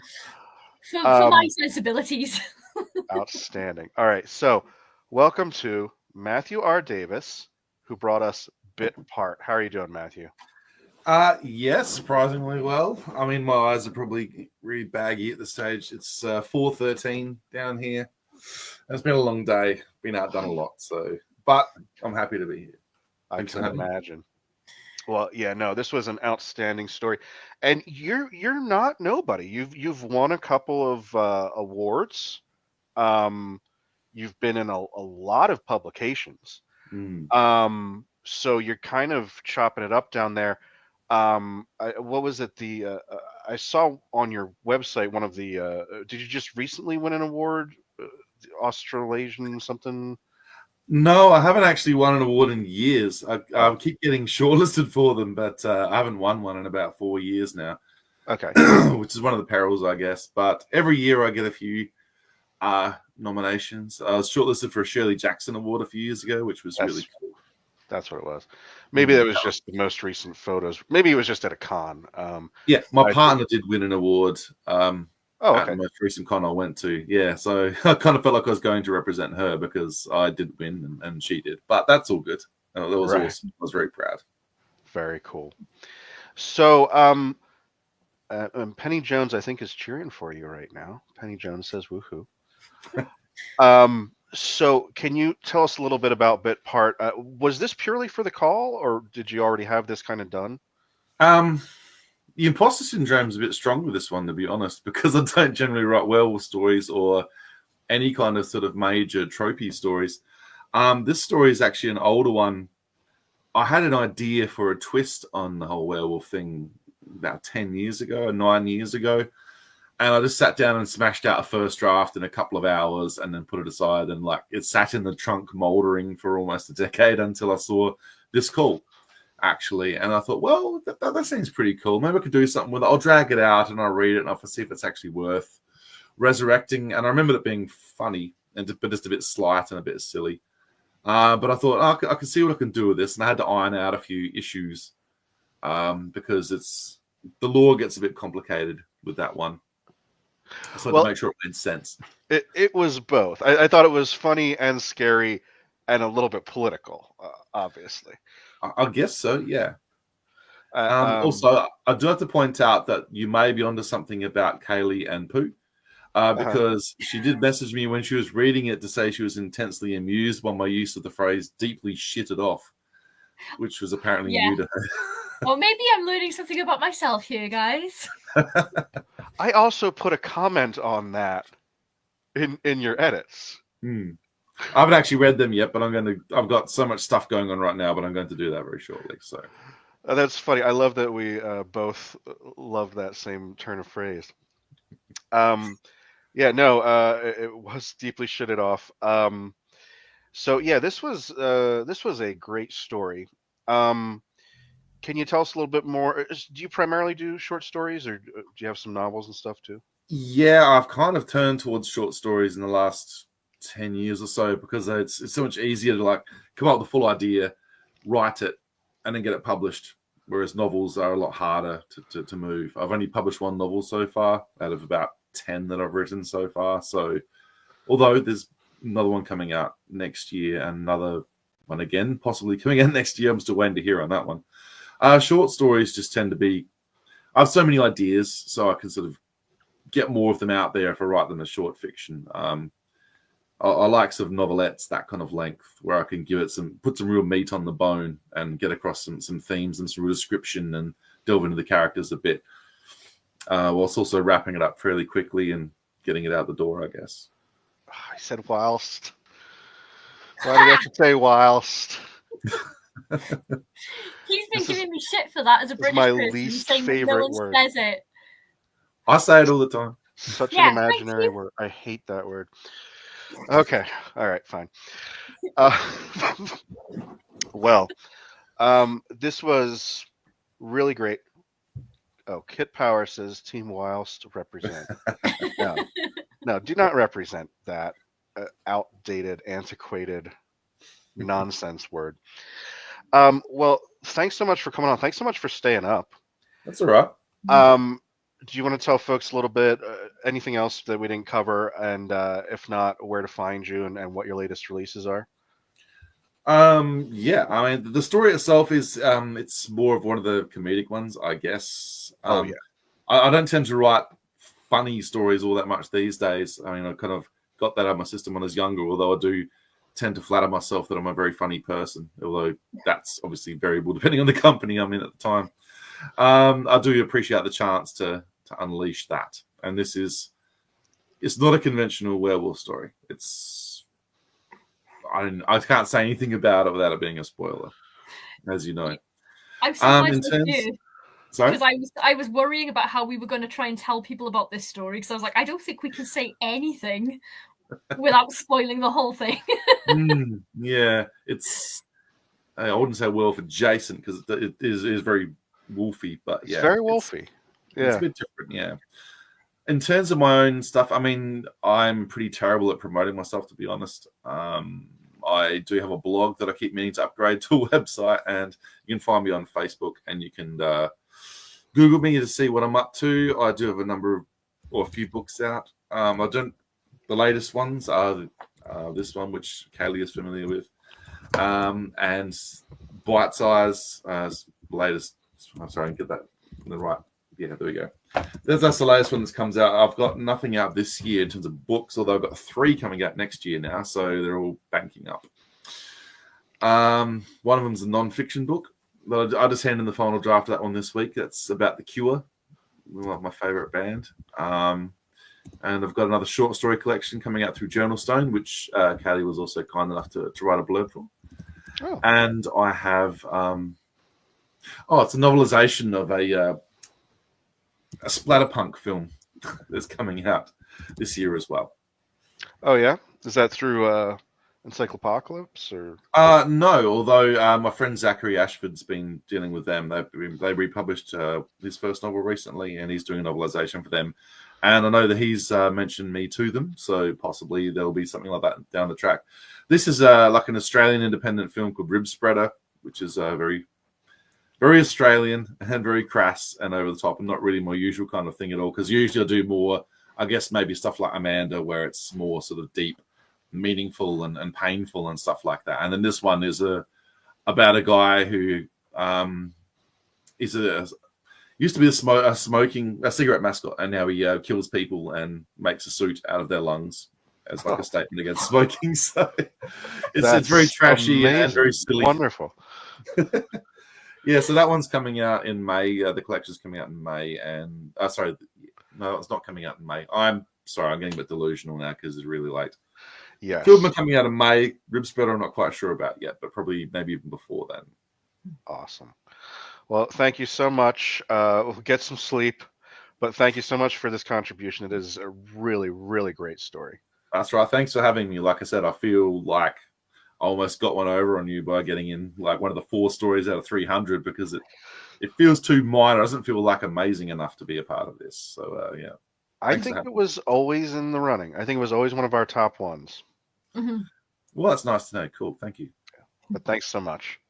for my sensibilities. Outstanding. All right, so welcome to Matthew R. Davis, who brought us Bit Part. How are you doing, Matthew? Yes, surprisingly well. I mean, my eyes are probably really baggy at this stage. It's 4:13 down here. It's been a long day. Been out, done a lot. So, but I'm happy to be here. I can imagine. Well, yeah, no, this was an outstanding story, and you're not nobody. You've won a couple of awards. You've been in a lot of publications. So you're kind of chopping it up down there. What was it? I saw on your website one of the. Did you just recently win an award? Australasian something? No, I haven't actually won an award in years. I keep getting shortlisted for them, but I haven't won one in about 4 years now. Okay. Which is one of the perils, I guess. But every year I get a few nominations. I was shortlisted for a Shirley Jackson Award a few years ago, which was really cool. That's what it was. Maybe that was just the most recent photos. Maybe it was just at a con. Yeah, my partner did win an award. Okay. At the most recent con I went to. Yeah, so I kind of felt like I was going to represent her because I did win and she did. But that's all good. That was awesome. I was very proud. Very cool. So, Penny Jones, I think, is cheering for you right now. Penny Jones says, "Woohoo!" So, can you tell us a little bit about Bit Part? Was this purely for the call, or did you already have this kind of done? The imposter syndrome is a bit strong with this one, to be honest, because I don't generally write werewolf stories or any kind of sort of major tropey stories. This story is actually an older one. I had an idea for a twist on the whole werewolf thing about 10 years ago or 9 years ago. And I just sat down and smashed out a first draft in a couple of hours and then put it aside. And like it sat in the trunk moldering for almost a decade until I saw this call, actually. And I thought, well, that seems pretty cool. Maybe I could do something with it. I'll drag it out and I'll read it and I'll see if it's actually worth resurrecting. And I remember it being funny, but just a bit slight and a bit silly. But I thought, I can see what I can do with this. And I had to iron out a few issues because the lore gets a bit complicated with that one. So to make sure it made sense. It was both. I thought it was funny and scary and a little bit political, obviously. I guess so, yeah. Also, I do have to point out that you may be onto something about Kayleigh and Pooh, because she did message me when she was reading it to say she was intensely amused by my use of the phrase deeply shitted off, which was apparently new to her. Well, maybe I'm learning something about myself here, guys. I also put a comment on that in your edits. I haven't actually read them yet, but I've got so much stuff going on right now, but I'm going to do that very shortly. So that's funny. I love that we both love that same turn of phrase. It was deeply shitted off. So yeah, this was a great story. Can you tell us a little bit more? Do you primarily do short stories, or do you have some novels and stuff too? Yeah, I've kind of turned towards short stories in the last 10 years or so because it's so much easier to like come up with a full idea, write it, and then get it published. Whereas novels are a lot harder to move. I've only published one novel so far out of about 10 that I've written so far. So although there's another one coming out next year and another one again possibly coming out next year, I'm still waiting to hear on that one. Short stories just tend to be, I have so many ideas, so I can sort of get more of them out there if I write them as short fiction. I like sort of novelettes, that kind of length, where I can put some real meat on the bone and get across some themes and some real description and delve into the characters a bit, whilst also wrapping it up fairly quickly and getting it out the door, I guess. I said whilst. Why did I have to say whilst? He's been giving me shit for that as a British my person. Least saying favorite no word. Says it. I say it all the time. Such an imaginary word. I hate that word. Okay. All right. Fine. Well, this was really great. Oh, Kit Power says Team Whilst represent. No, do not represent that outdated, antiquated nonsense word. Well, thanks so much for coming on. Thanks so much for staying up. That's all right. Do you want to tell folks a little bit, anything else that we didn't cover, and if not, where to find you and what your latest releases are? Yeah, I mean, the story itself is, it's more of one of the comedic ones, I guess. I don't tend to write funny stories all that much these days. I mean, I kind of got that out of my system when I was younger, although I do tend to flatter myself that I'm a very funny person, although that's obviously variable depending on the company I'm in at the time. I do appreciate the chance to unleash that. And it's not a conventional werewolf story. I can't say anything about it without it being a spoiler, as you know. I'm surprised Sorry? because I was worrying about how we were going to try and tell people about this story, because I was like, I don't think we can say anything without spoiling the whole thing. Yeah, I wouldn't say werewolf adjacent because it is very wolfy, but yeah. It's very wolfy. It's a bit different, yeah. In terms of my own stuff, I mean, I'm pretty terrible at promoting myself, to be honest. I do have a blog that I keep meaning to upgrade to a website, and you can find me on Facebook, and you can Google me to see what I'm up to. I do have a few books out. The latest ones are this one, which Kayleigh is familiar with, and Bite Size, latest. I'm sorry, I get that in the right. Yeah, there we go. That's the latest one that comes out. I've got nothing out this year in terms of books, although I've got 3 coming out next year now, so they're all banking up. One of them's a non-fiction book. I just handed in the final draft of that one this week. That's about the Keawe, my favorite band. And I've got another short story collection coming out through Journal Stone, which Kayleigh was also kind enough to write a blurb for. Oh. And I have, it's a novelization of a splatterpunk film that's coming out this year as well. Oh yeah, is that through Encyclopocalypse or? No, although my friend Zachary Ashford's been dealing with them. They republished his first novel recently, and he's doing a novelization for them. And I know that he's mentioned me to them, so possibly there'll be something like that down the track. This is like an Australian independent film called Rib Spreader, which is very very Australian and very crass and over the top, and not really my usual kind of thing at all. Because usually I do more, I guess, maybe stuff like Amanda, where it's more sort of deep, meaningful, and painful and stuff like that. And then this one is about a guy who used to be a cigarette mascot, and now he kills people and makes a suit out of their lungs as like a statement against smoking. So it's very trashy and very silly. Wonderful. Yeah, so that one's coming out in May. The collection's coming out in May, and no, it's not coming out in May. I'm sorry, I'm getting a bit delusional now because it's really late. Yeah, film coming out in May. Rib Spreader, I'm not quite sure about yet, but probably maybe even before then. Awesome. Well, thank you so much. We'll get some sleep, but thank you so much for this contribution. It is a really, really great story. That's right. Thanks for having me. Like I said, I feel like I almost got one over on you by getting in like one of the 4 stories out of 300 because it feels too minor. It doesn't feel like amazing enough to be a part of this. So, yeah. I think it was always in the running. I think it was always one of our top ones. Mm-hmm. Well, that's nice to know. Cool. Thank you. But thanks so much.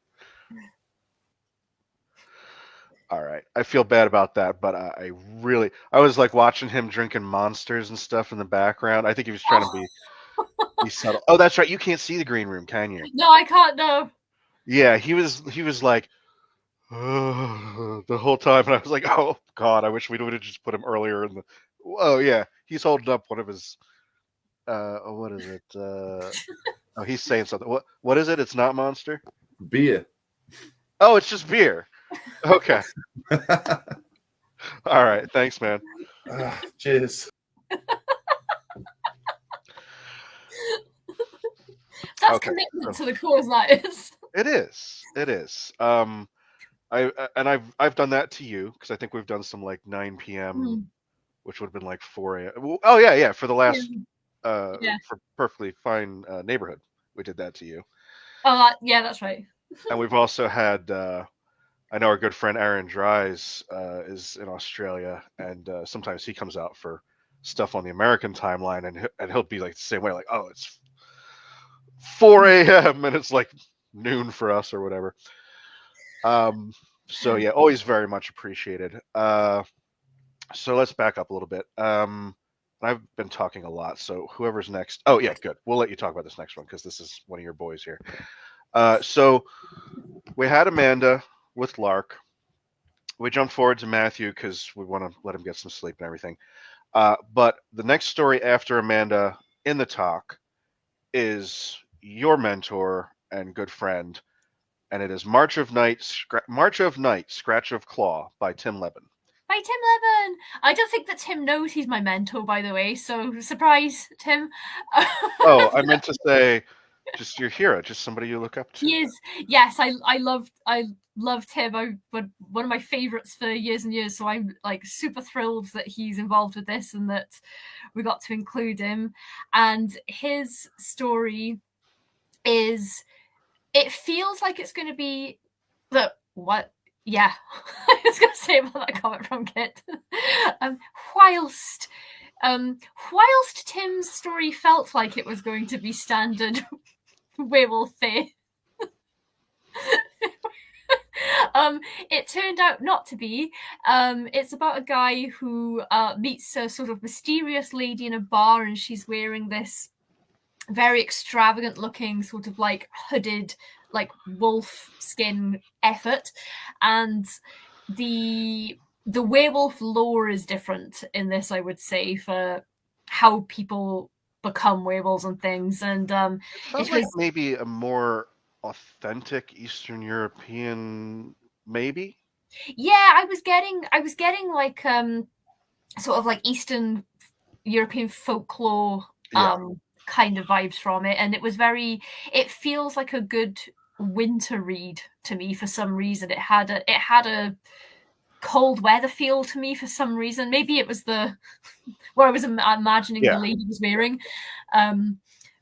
All right. I feel bad about that, but I was like watching him drinking Monsters and stuff in the background. I think he was trying to be subtle. Oh, that's right. You can't see the green room, can you? No, I can't. No. Yeah, he was like the whole time, and I was like, oh God, I wish we would have just put him earlier in the. Oh yeah, he's holding up one of his. What is it? Oh, he's saying something. What is it? It's not Monster. Beer. Oh, it's just beer. Okay. All right. Thanks, man. Cheers. That's commitment to the cause, that is. It is. It is. I've done that to you because I think we've done some like 9 p.m., which would have been like 4 a.m. Oh yeah. For the last for Perfectly Fine Neighborhood, we did that to you. Oh yeah, that's right. And we've also had. I know our good friend Aaron Dries is in Australia, and sometimes he comes out for stuff on the American timeline, and he'll be like the same way, like, oh, it's 4 a.m. and it's like noon for us or whatever. So yeah, always very much appreciated. So let's back up a little bit. I've been talking a lot, so whoever's next. Oh yeah, good. We'll let you talk about this next one because this is one of your boys here. So we had Amanda with Lark. We jumped forward to Matthew because we want to let him get some sleep and everything. But the next story after Amanda in the TOC is your mentor and good friend, and it is March of Night, Scratch of Claw by Tim Lebbon. By Tim Lebbon. I don't think that Tim knows he's my mentor, by the way. So surprise, Tim. Oh, I meant to say, just your hero, just somebody you look up to. He is. Yes, I loved him. But one of my favorites for years and years. So I'm like super thrilled that he's involved with this and that we got to include him. And his story is. It feels like it's going to be the what. Yeah, I was going to say about that comment from Kit. Whilst Tim's story felt like it was going to be standard werewolf fare, it turned out not to be. It's about a guy who meets a sort of mysterious lady in a bar, and she's wearing this very extravagant looking sort of like hooded like wolf skin effort, and the the werewolf lore is different in this, I would say, for how people become werewolves and things. And it felt like maybe a more authentic Eastern European, maybe. Yeah, I was getting like sort of like Eastern European folklore kind of vibes from it, and it feels like a good winter read to me for some reason. It had a cold weather feel to me for some reason. Maybe it was what I was imagining the lady was wearing.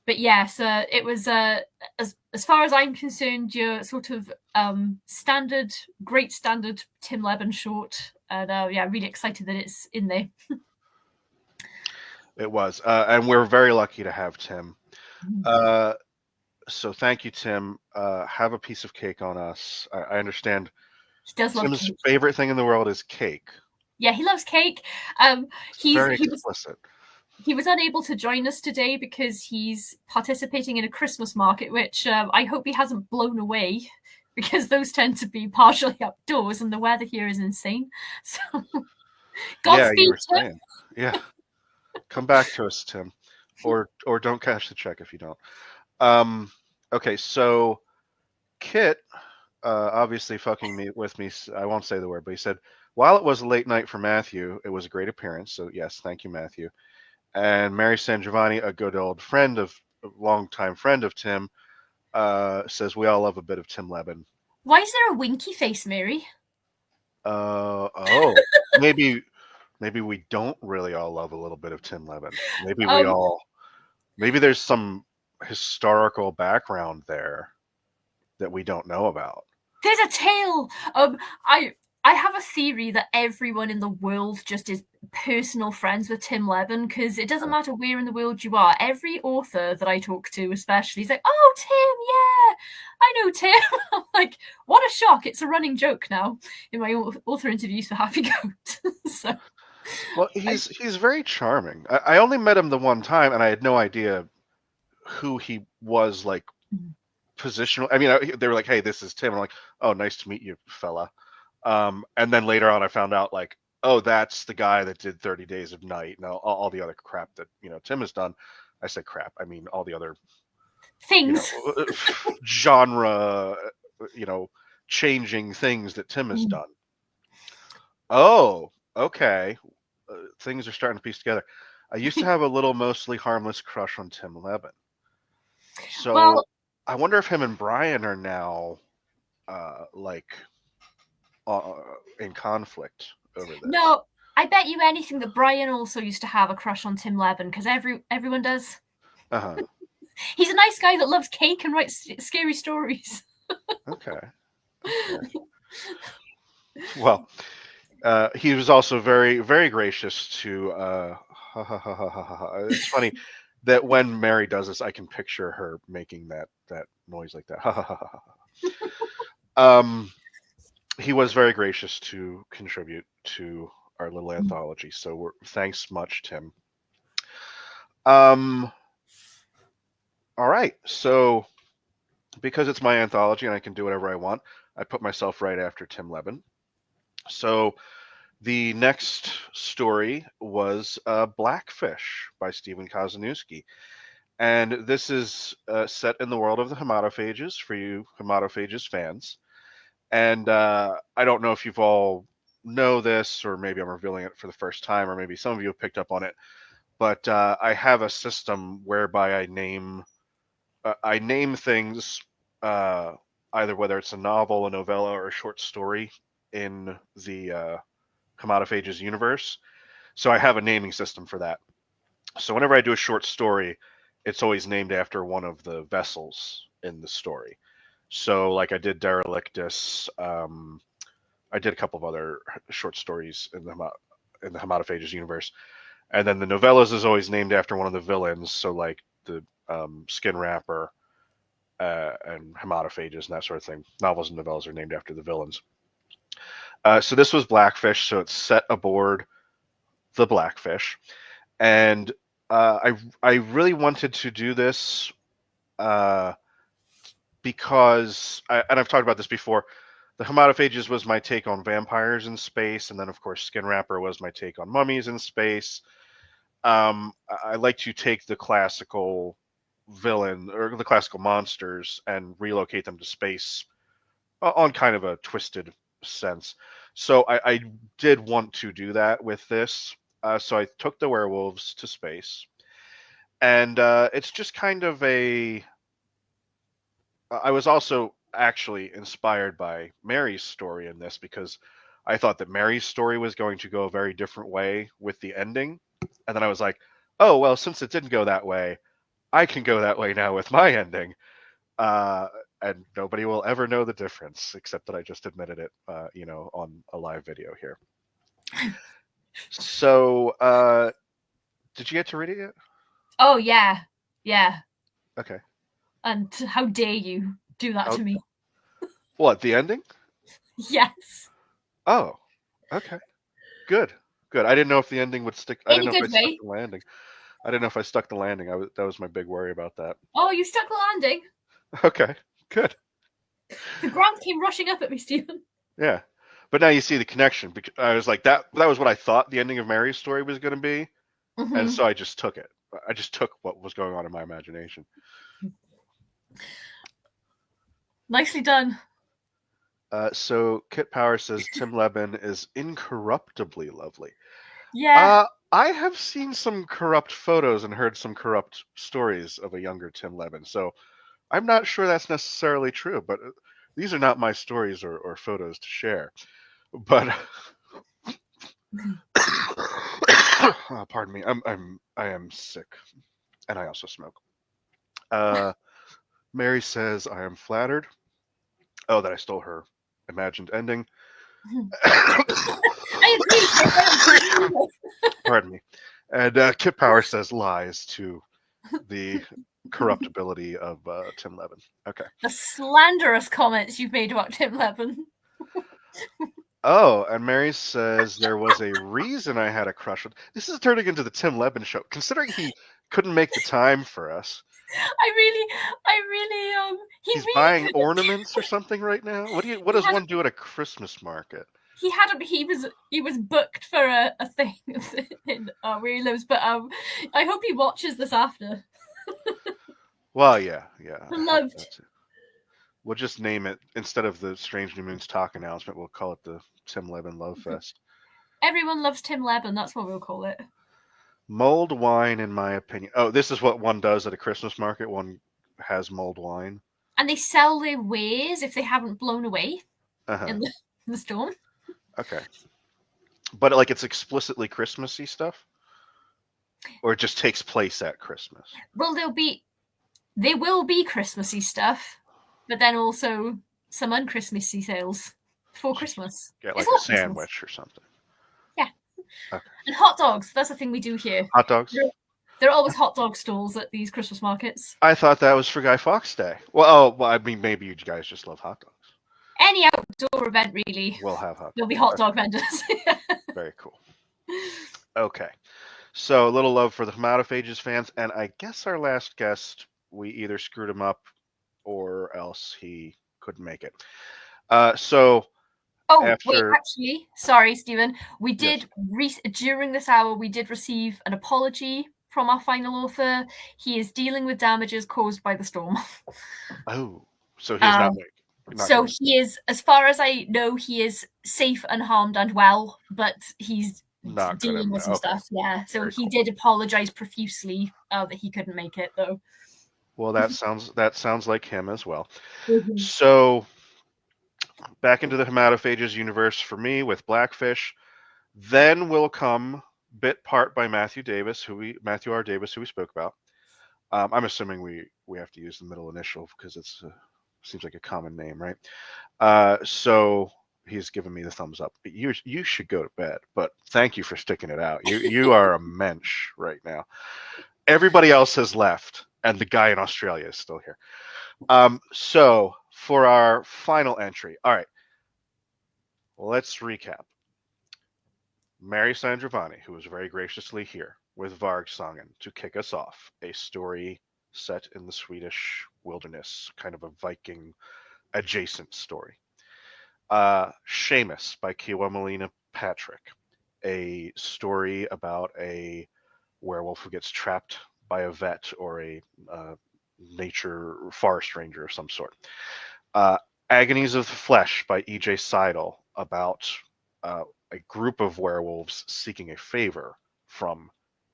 But yes, it was as far as I'm concerned, your sort of great standard Tim Lebbon short, and really excited that it's in there. It was, and we're very lucky to have Tim. So thank you, Tim. Have a piece of cake on us. I understand. He does love Tim's cake. favorite thing in the world is cake. Yeah, he loves cake. Very explicit. He was unable to join us today because he's participating in a Christmas market, which I hope he hasn't blown away, because those tend to be partially outdoors and the weather here is insane. So, Godspeed, Tim. Yeah. Come back to us, Tim. Or don't cash the check if you don't. Okay, so Kit, obviously fucking with me. I won't say the word, but he said, while it was a late night for Matthew, it was a great appearance. So yes, thank you, Matthew. And Mary SanGiovanni, a good old longtime friend of Tim, says we all love a bit of Tim Lebbon. Why is there a winky face, Mary? Maybe we don't really all love a little bit of Tim Lebbon. Maybe there's some historical background there that we don't know about. There's a tale. I have a theory that everyone in the world just is personal friends with Tim Lebbon, because it doesn't matter where in the world you are. Every author that I talk to, especially, is like, "Oh, Tim, yeah, I know Tim." I'm like, what a shock! It's a running joke now in my author interviews for Happy Goat. So, well, he's very charming. I only met him the one time, and I had no idea who he was, like, positional. I mean, they were like, "Hey, this is Tim." I'm like, "Oh, nice to meet you, fella." And then later on, I found out, like, oh, that's the guy that did 30 Days of Night and all the other crap that, Tim has done. I said crap. I mean, all the other things, genre, changing things that Tim has done. Oh, okay. Things are starting to piece together. I used to have a little mostly harmless crush on Tim Lebbon. So I wonder if him and Brian are now, in conflict over this. No, I bet you anything that Brian also used to have a crush on Tim Lebbon, because everyone does. He's a nice guy that loves cake and writes scary stories. Okay. Well, he was also very, very gracious to. It's funny that when Mary does this, I can picture her making that noise like that. He was very gracious to contribute to our little anthology. So thanks much, Tim. All right. So because it's my anthology and I can do whatever I want, I put myself right after Tim Lebbon. So the next story was Blackfish by Stephen Kazanowski. And this is set in the world of the Hematophages for you Hematophages fans. And I don't know if you've all know this, or maybe I'm revealing it for the first time, or maybe some of you have picked up on it. But I have a system whereby I name things, either whether it's a novel, a novella, or a short story in the Hematophages universe. So I have a naming system for that. So whenever I do a short story, it's always named after one of the vessels in the story. So, like, I did Derelictus. I did a couple of other short stories in the Hematophages universe, and then the novellas is always named after one of the villains. So, like the Skin Wrapper and Hematophages and that sort of thing. Novels and novellas are named after the villains. So this was Blackfish. So it's set aboard the Blackfish, and I really wanted to do this. Because, and I've talked about this before, The Hematophages was my take on vampires in space, and then of course Skin Wrapper was my take on mummies in space. I like to take the classical villain or the classical monsters and relocate them to space on kind of a twisted sense. So I did want to do that with this. So I took the werewolves to space, and it's just kind of a. I was also actually inspired by Mary's story in this because I thought that Mary's story was going to go a very different way with the ending, and then I was like, oh well, since it didn't go that way, I can go that way now with my ending. And nobody will ever know the difference, except that I just admitted it, on a live video here. So, did you get to read it yet? Oh, yeah. Okay. And how dare you do that to me? What, the ending? Yes. Oh, okay. Good. I didn't know if the ending would stick. I didn't know if I stuck the landing. I didn't know if I stuck the landing. That was my big worry about that. Oh, you stuck the landing? Okay, good. The ground came rushing up at me, Stephen. Yeah. But now you see the connection. Because I was like, that was what I thought the ending of Mary's story was going to be. Mm-hmm. And so I just took it. I just took what was going on in my imagination. Nicely done. So Kit Power says Tim Lebbon is incorruptibly lovely. Yeah. I have seen some corrupt photos and heard some corrupt stories of a younger Tim Lebbon. So I'm not sure that's necessarily true, but these are not my stories or photos to share. But pardon me, I am sick, and I also smoke. Mary says I am flattered. Oh, that I stole her imagined ending. I agree. Pardon me. And Kit Power says lies to the corruptibility of Tim Lebbon. Okay. The slanderous comments you've made about Tim Lebbon. Oh, and Mary says there was a reason I had a crush on. This is turning into the Tim Lebbon show, considering he couldn't make the time for us. I really he's really buying ornaments or something right now. What does one do at a Christmas market? He was booked for a thing in where he lives, but I hope he watches this after. Well, yeah. Loved. We'll just name it, instead of the Strange New Moons talk announcement, we'll call it the Tim Lebbon Love Fest. Everyone loves Tim Lebbon, that's what we'll call it. Mulled wine, in my opinion. Oh, this is what one does at a Christmas market. One has mulled wine. And they sell their wares if they haven't blown away in the storm. Okay. But like it's explicitly Christmassy stuff? Or it just takes place at Christmas? Well, they will be Christmassy stuff, but then also some un-Christmassy sales for Christmas. Get like a sandwich Christmas. Or something. Yeah. Okay. And hot dogs. That's the thing we do here. Hot dogs? There are always hot dog stalls at these Christmas markets. I thought that was for Guy Fawkes Day. Well, I mean, maybe you guys just love hot dogs. Any outdoor event, really. We'll have hot dogs. There'll be hot dog vendors. Very cool. Okay. So a little love for the Hematophages fans. And I guess our last guest, we either screwed him up or else he couldn't make it. Wait, actually, sorry, Stephen. We did, during this hour, we did receive an apology from our final author. He is dealing with damages caused by the storm. Oh, so he's not he is, as far as I know, he is safe, unharmed, and well, but he's not dealing with some stuff. Yeah, so he did apologize profusely that he couldn't make it, though. Well, that sounds like him as well. Mm-hmm. So back into the Hematophages universe for me with Blackfish. Then will come bit part by Matthew R. Davis, who we spoke about. I'm assuming we have to use the middle initial because it's seems like a common name, right? So he's given me the thumbs up. You should go to bed, but thank you for sticking it out. You are a mensch right now. Everybody else has left, and the guy in Australia is still here. So for our final entry, all right, let's recap. Mary SanGiovanni, who was very graciously here with Vargsången to kick us off, a story set in the Swedish wilderness, kind of a Viking adjacent story. Seamus by Keawe, Melina, Patrick. A story about a werewolf who gets trapped by a vet or a nature forest ranger of some sort. Agonies of the Flesh by E.J. Sidle, about a group of werewolves seeking a favor from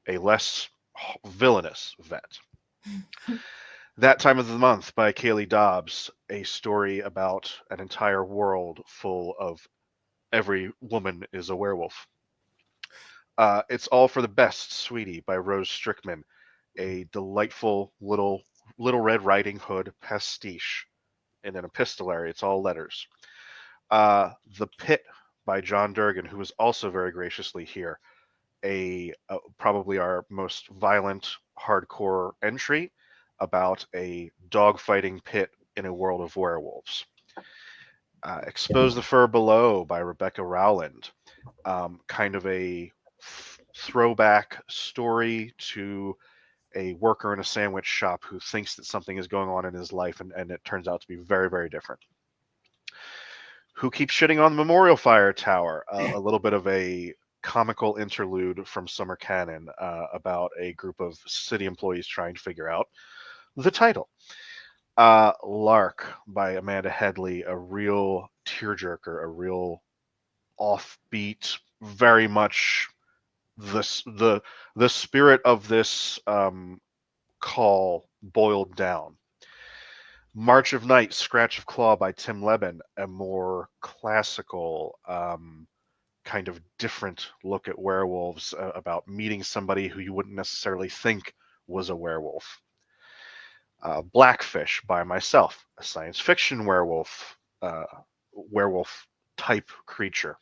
a less villainous vet. That Time of the Month by Kayleigh Dobbs, a story about an entire world full of every woman is a werewolf. It's All for the Best, Sweetie by Rose Strickman, a delightful little Red Riding Hood pastiche in an epistolary. It's all letters. The Pit by John Durgin, who was also very graciously here, probably our most violent hardcore entry about a dogfighting pit in a world of werewolves. Expose the Fur Below by Rebecca Rowland, kind of a throwback story to a worker in a sandwich shop who thinks that something is going on in his life, and it turns out to be very, very different. Who Keeps Shitting on the Memorial Fire Tower, a little bit of a comical interlude from Summer Canon about a group of city employees trying to figure out the title. Lark by Amanda Headlee, a real tearjerker, a real offbeat, very much the spirit of this call boiled down. March of Night, Scratch of Claw by Tim Lebbon, a more classical, kind of different look at werewolves, about meeting somebody who you wouldn't necessarily think was a werewolf. Blackfish by myself, a science fiction werewolf type creature.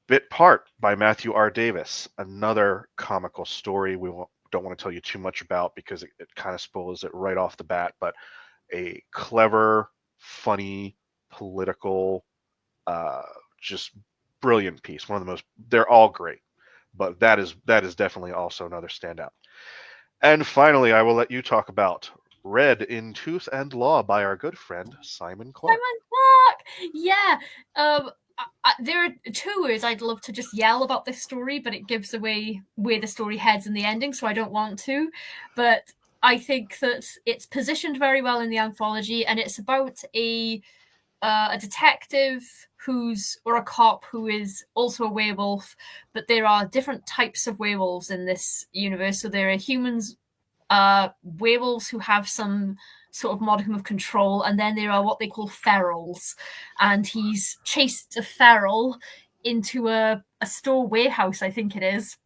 Bit Part by Matthew R. Davis, another comical story we don't want to tell you too much about because it kind of spoils it right off the bat, but a clever, funny, political, just brilliant piece. One of the most, they're all great, but that is definitely also another standout. And finally, I will let you talk about Red in Tooth and Law by our good friend Simon Clark. Yeah. There are two words I'd love to just yell about this story, but it gives away where the story heads in the ending, so I don't want to. But I think that it's positioned very well in the anthology, and it's about a detective or a cop who is also a werewolf, but there are different types of werewolves in this universe. So there are humans, werewolves who have some sort of modicum of control, and then there are what they call ferals, and he's chased a feral into a store warehouse, I think it is,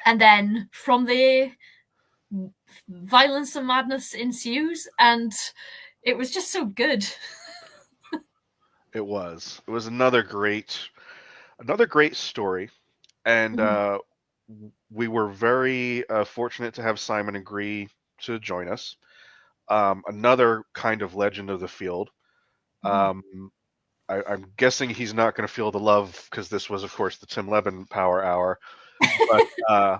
and then from there violence and madness ensues, and it was just so good. It was another great story, and we were very fortunate to have Simon agree to join us. Another kind of legend of the field. I'm guessing he's not going to feel the love because this was, of course, the Tim Lebbon Power Hour. But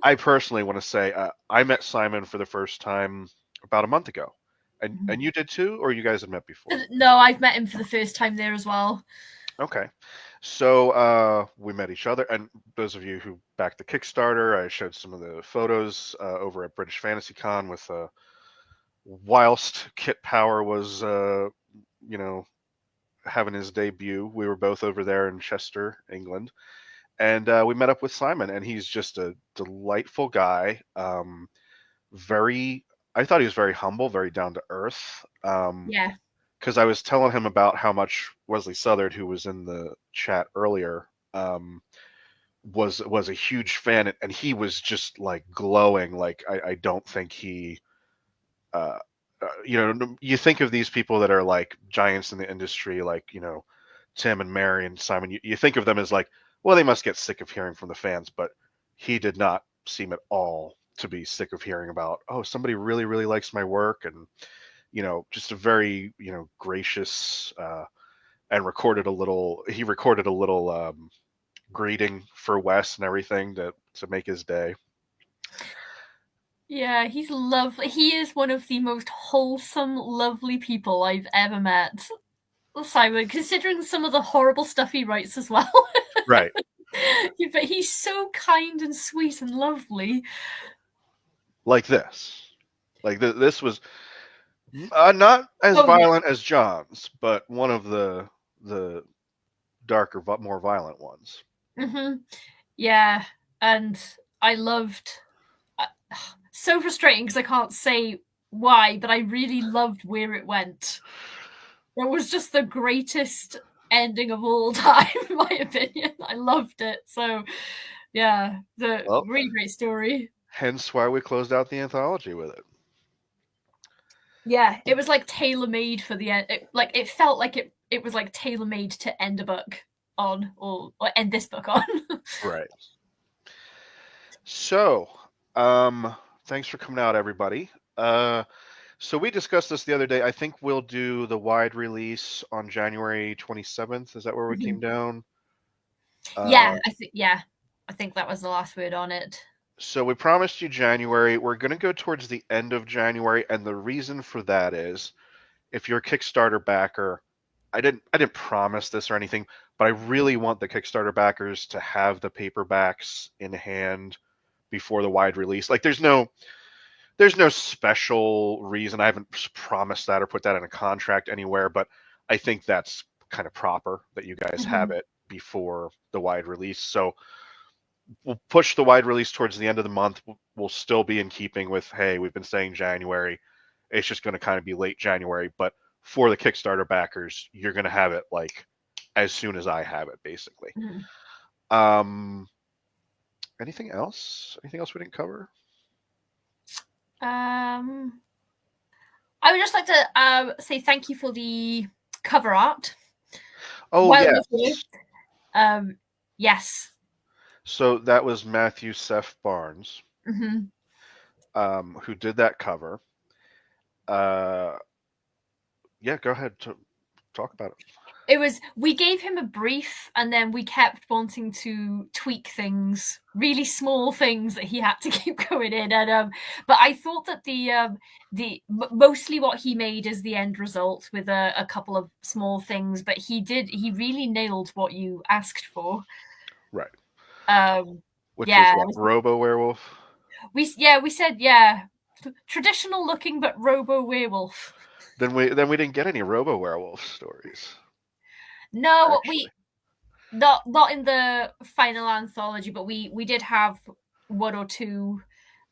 I personally want to say I met Simon for the first time about a month ago. And you did too, or you guys had met before? No, I've met him for the first time there as well. Okay. So we met each other, and those of you who backed the Kickstarter, I showed some of the photos over at British Fantasy Con with whilst Kit Power was having his debut. We were both over there in Chester, England, and we met up with Simon, and he's just a delightful guy. I thought he was very humble, very down to earth. Yeah. Because I was telling him about how much Wesley Southard, who was in the chat earlier, was a huge fan, and he was just like glowing. Like I don't think he, you think of these people that are like giants in the industry, like Tim and Mary and Simon. You think of them as like, well, they must get sick of hearing from the fans, but he did not seem at all to be sick of hearing about, oh, somebody really, really likes my work, and just a very, gracious, and recorded a little greeting for Wes and everything to make his day. Yeah, he's lovely. He is one of the most wholesome, lovely people I've ever met. Simon, considering some of the horrible stuff he writes as well. Right. But he's so kind and sweet and lovely. Like this. Like this was not as violent as John's, but one of the darker, more violent ones. Mm-hmm. Yeah, and I loved. So frustrating because I can't say why, but I really loved where it went. It was just the greatest ending of all time, in my opinion. I loved it. So, yeah, really great story. Hence why we closed out the anthology with it. Yeah, it was like tailor-made for the end. It felt like it was like tailor-made to end a book on, or end this book on. Right. So, thanks for coming out, everybody. So we discussed this the other day. I think we'll do the wide release on January 27th. Is that where we came down? Yeah, I think that was the last word on it. So we promised you January. We're going to go towards the end of January, and the reason for that is, if you're a Kickstarter backer, I didn't promise this or anything, but I really want the Kickstarter backers to have the paperbacks in hand before the wide release. Like, there's no special reason. I haven't promised that or put that in a contract anywhere, but I think that's kind of proper that you guys have it before the wide release. So we'll push the wide release towards the end of the month. We'll still be in keeping with, hey, we've been saying January. It's just going to kind of be late January, but for the Kickstarter backers, you're going to have it like as soon as I have it, basically. Anything else? Anything else we didn't cover? I would just like to say thank you for the cover art. Oh, yes. Yes. So that was Matthew Seth Barnes, who did that cover. Yeah, go ahead to talk about it. We gave him a brief, and then we kept wanting to tweak things, really small things that he had to keep going in. And but I thought that the mostly what he made is the end result with a couple of small things. But he really nailed what you asked for. Right. Which was what, Robo Werewolf? We said traditional looking but Robo Werewolf. Then we didn't get any Robo Werewolf stories. No, actually. Not in the final anthology, but we did have one or two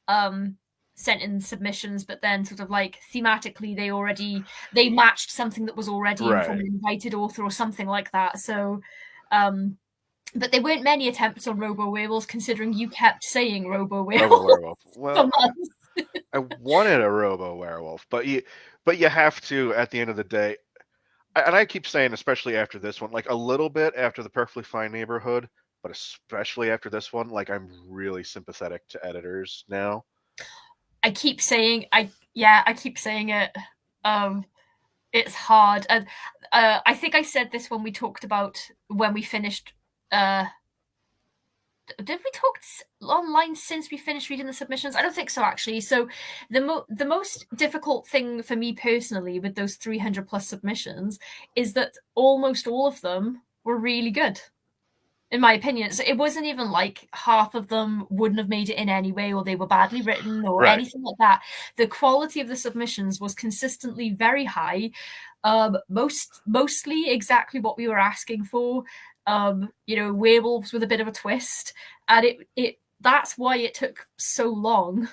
sent in submissions, but then sort of like thematically they matched something that was already in from an invited author or something like that. So but there weren't many attempts on Robo Werewolves, considering you kept saying Robo Werewolf. Well, I wanted a Robo Werewolf, but you have to, at the end of the day, and I keep saying, especially after this one, like a little bit after the Perfectly Fine Neighborhood, but especially after this one, like I'm really sympathetic to editors now. I keep saying it. It's hard, and I think I said this when we talked about when we finished. Did we talk online since we finished reading the submissions? I don't think so, actually. So the most difficult thing for me personally with those 300 plus submissions is that almost all of them were really good, in my opinion. So it wasn't even like half of them wouldn't have made it in anyway, or they were badly written or anything like that. The quality of the submissions was consistently very high, mostly exactly what we were asking for. Werewolves with a bit of a twist, and it that's why it took so long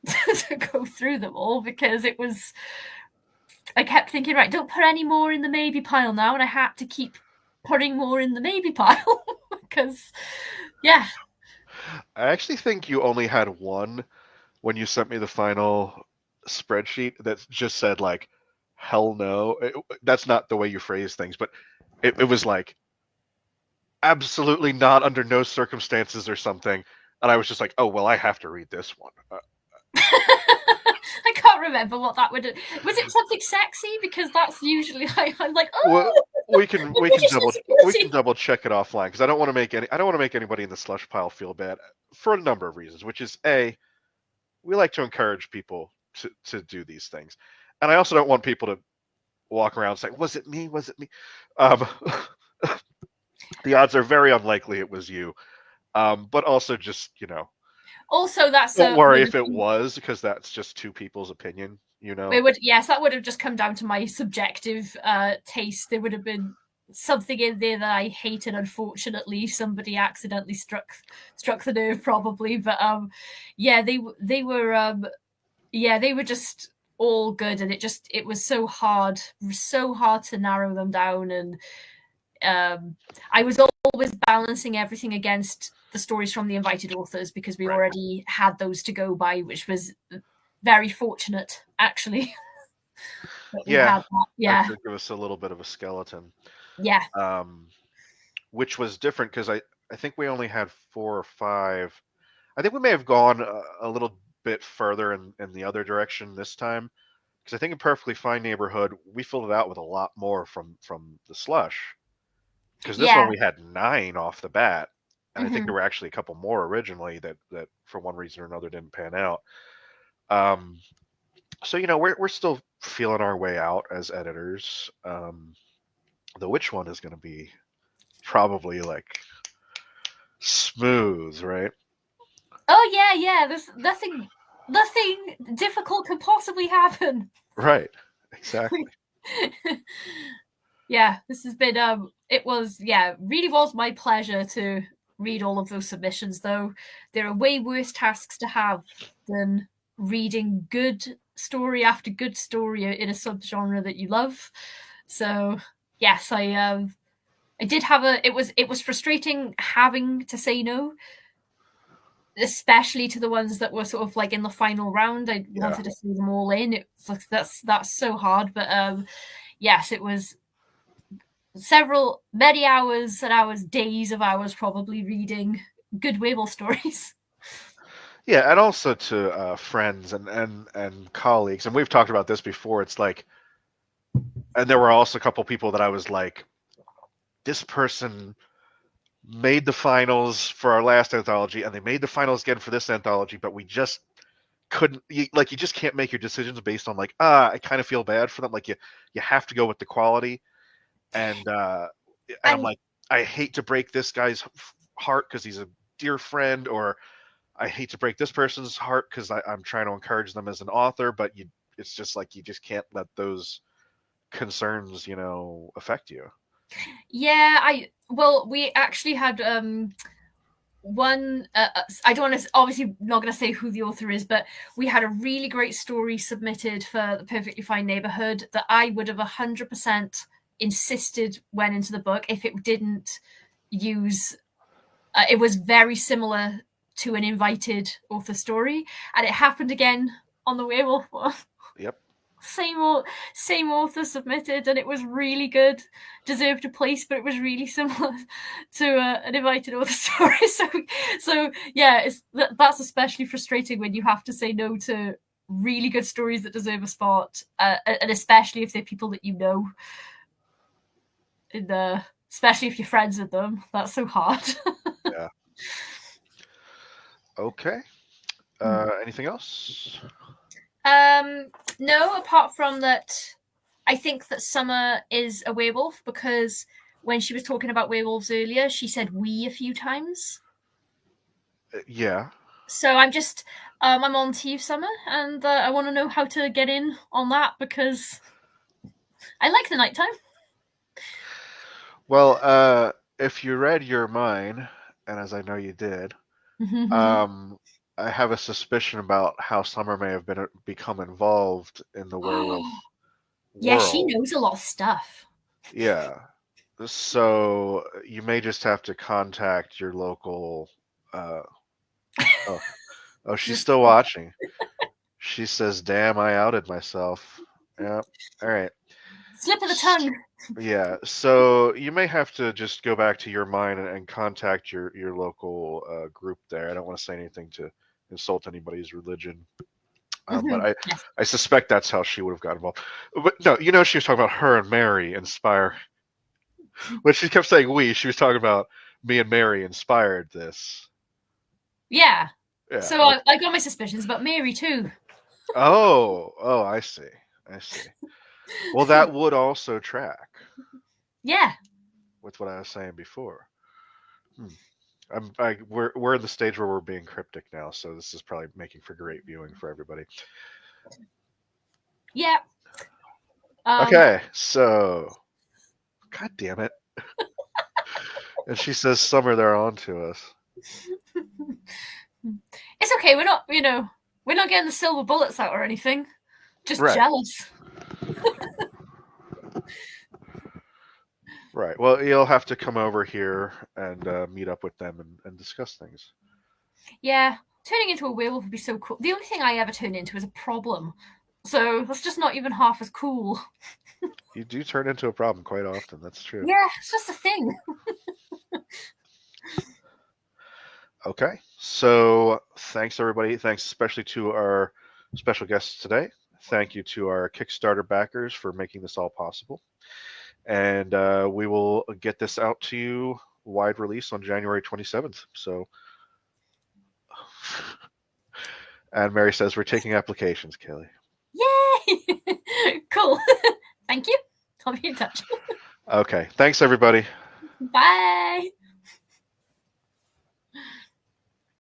to go through them all, because I kept thinking, right, don't put any more in the maybe pile now, and I had to keep putting more in the maybe pile because I actually think you only had one when you sent me the final spreadsheet that just said like hell no. That's not the way you phrase things, but it was like absolutely not, under no circumstances or something, and I was just like, oh well, I have to read this one. I can't remember what that would. Was it something sexy? Because that's usually I'm like, oh. Well, we can double check it offline, because I don't want to make anybody in the slush pile feel bad for a number of reasons. Which is, A, we like to encourage people to do these things, and I also don't want people to walk around saying, "Was it me? Was it me?" The odds are very unlikely it was you. But also just, Also, don't worry if it was, because that's just two people's opinion, It would, yes, that would have just come down to my subjective taste. There would have been something in there that I hated. Unfortunately, somebody accidentally struck the nerve, probably. But they were just all good, and it was so hard to narrow them down. And I was always balancing everything against the stories from the invited authors, because we already had those to go by, which was very fortunate, actually. That could give us a little bit of a skeleton. Yeah. Which was different, because I think we only had 4 or 5. I think we may have gone a little bit further in the other direction this time, because I think in Perfectly Fine Neighborhood we filled it out with a lot more from the slush. Because this one we had 9 off the bat, and I think there were actually a couple more originally that for one reason or another didn't pan out. So we're still feeling our way out as editors. The which one is going to be probably like smooth, right? Oh yeah. There's nothing difficult could possibly happen. Right. Exactly. Yeah, this has been really was my pleasure to read all of those submissions, though. There are way worse tasks to have than reading good story after good story in a subgenre that you love. So yes, I did have it was frustrating having to say no, especially to the ones that were sort of like in the final round. I wanted to see them all in. It's like that's so hard, but yes, it was many hours and hours, days of hours probably reading good werewolf stories. Yeah, and also to friends and colleagues, and we've talked about this before. It's like, and there were also a couple people that I was like, this person made the finals for our last anthology, and they made the finals again for this anthology, but we just couldn't. You just can't make your decisions based on like, I kind of feel bad for them. Like you have to go with the quality. And I'm like, I hate to break this guy's heart because he's a dear friend, or I hate to break this person's heart because I'm trying to encourage them as an author, but it's just like you just can't let those concerns, affect you. Yeah, we actually had one. I don't want to, obviously not going to say who the author is, but we had a really great story submitted for the Perfectly Fine Neighborhood that I would have 100% insisted went into the book if it didn't use it was very similar to an invited author story, and it happened again on the werewolf one. Yep. Same author submitted, and it was really good. Deserved a place, but it was really similar to an invited author story. So yeah, that's especially frustrating when you have to say no to really good stories that deserve a spot, and especially if they're people that you know. Especially if you're friends with them, that's so hard. Yeah. Okay. Anything else? No, apart from that, I think that Summer is a werewolf, because when she was talking about werewolves earlier, she said "we" a few times. Yeah. So I'm on to you, Summer, and I want to know how to get in on that, because I like the nighttime. Well, if you read your mind, and as I know you did, I have a suspicion about how Summer may have become involved in the werewolf yeah, world. she knows a lot of stuff. Yeah. So you may just have to contact your local she's still watching. She says, "Damn, I outed myself." Yeah. All right. Slip of the tongue. Yeah, so you may have to just go back to your mind and contact your local group there. I don't want to say anything to insult anybody's religion, but I suspect that's how she would have got involved. But no, she was talking about her and Mary inspire. When she kept saying "we," she was talking about me and Mary inspired this. Yeah. So okay. I got my suspicions about Mary too. Oh, I see. Well, that would also track. Yeah. With what I was saying before. We're in the stage where we're being cryptic now, so this is probably making for great viewing for everybody. Yeah. Okay, so God damn it. And she says, Summer, they're on to us. It's okay, we're not getting the silver bullets out or anything. Just jealous. Right. Well, you'll have to come over here and meet up with them and discuss things. Yeah, turning into a werewolf would be so cool. The only thing I ever turn into is a problem. So that's just not even half as cool. You do turn into a problem quite often. That's true. Yeah, it's just a thing. Okay. So thanks, everybody. Thanks especially to our special guests today. Thank you to our Kickstarter backers for making this all possible. And we will get this out to you wide release on January 27th. So, and Mary says we're taking applications, Kayleigh. Yay! Cool. Thank you. I'll be in touch. Okay. Thanks, everybody. Bye.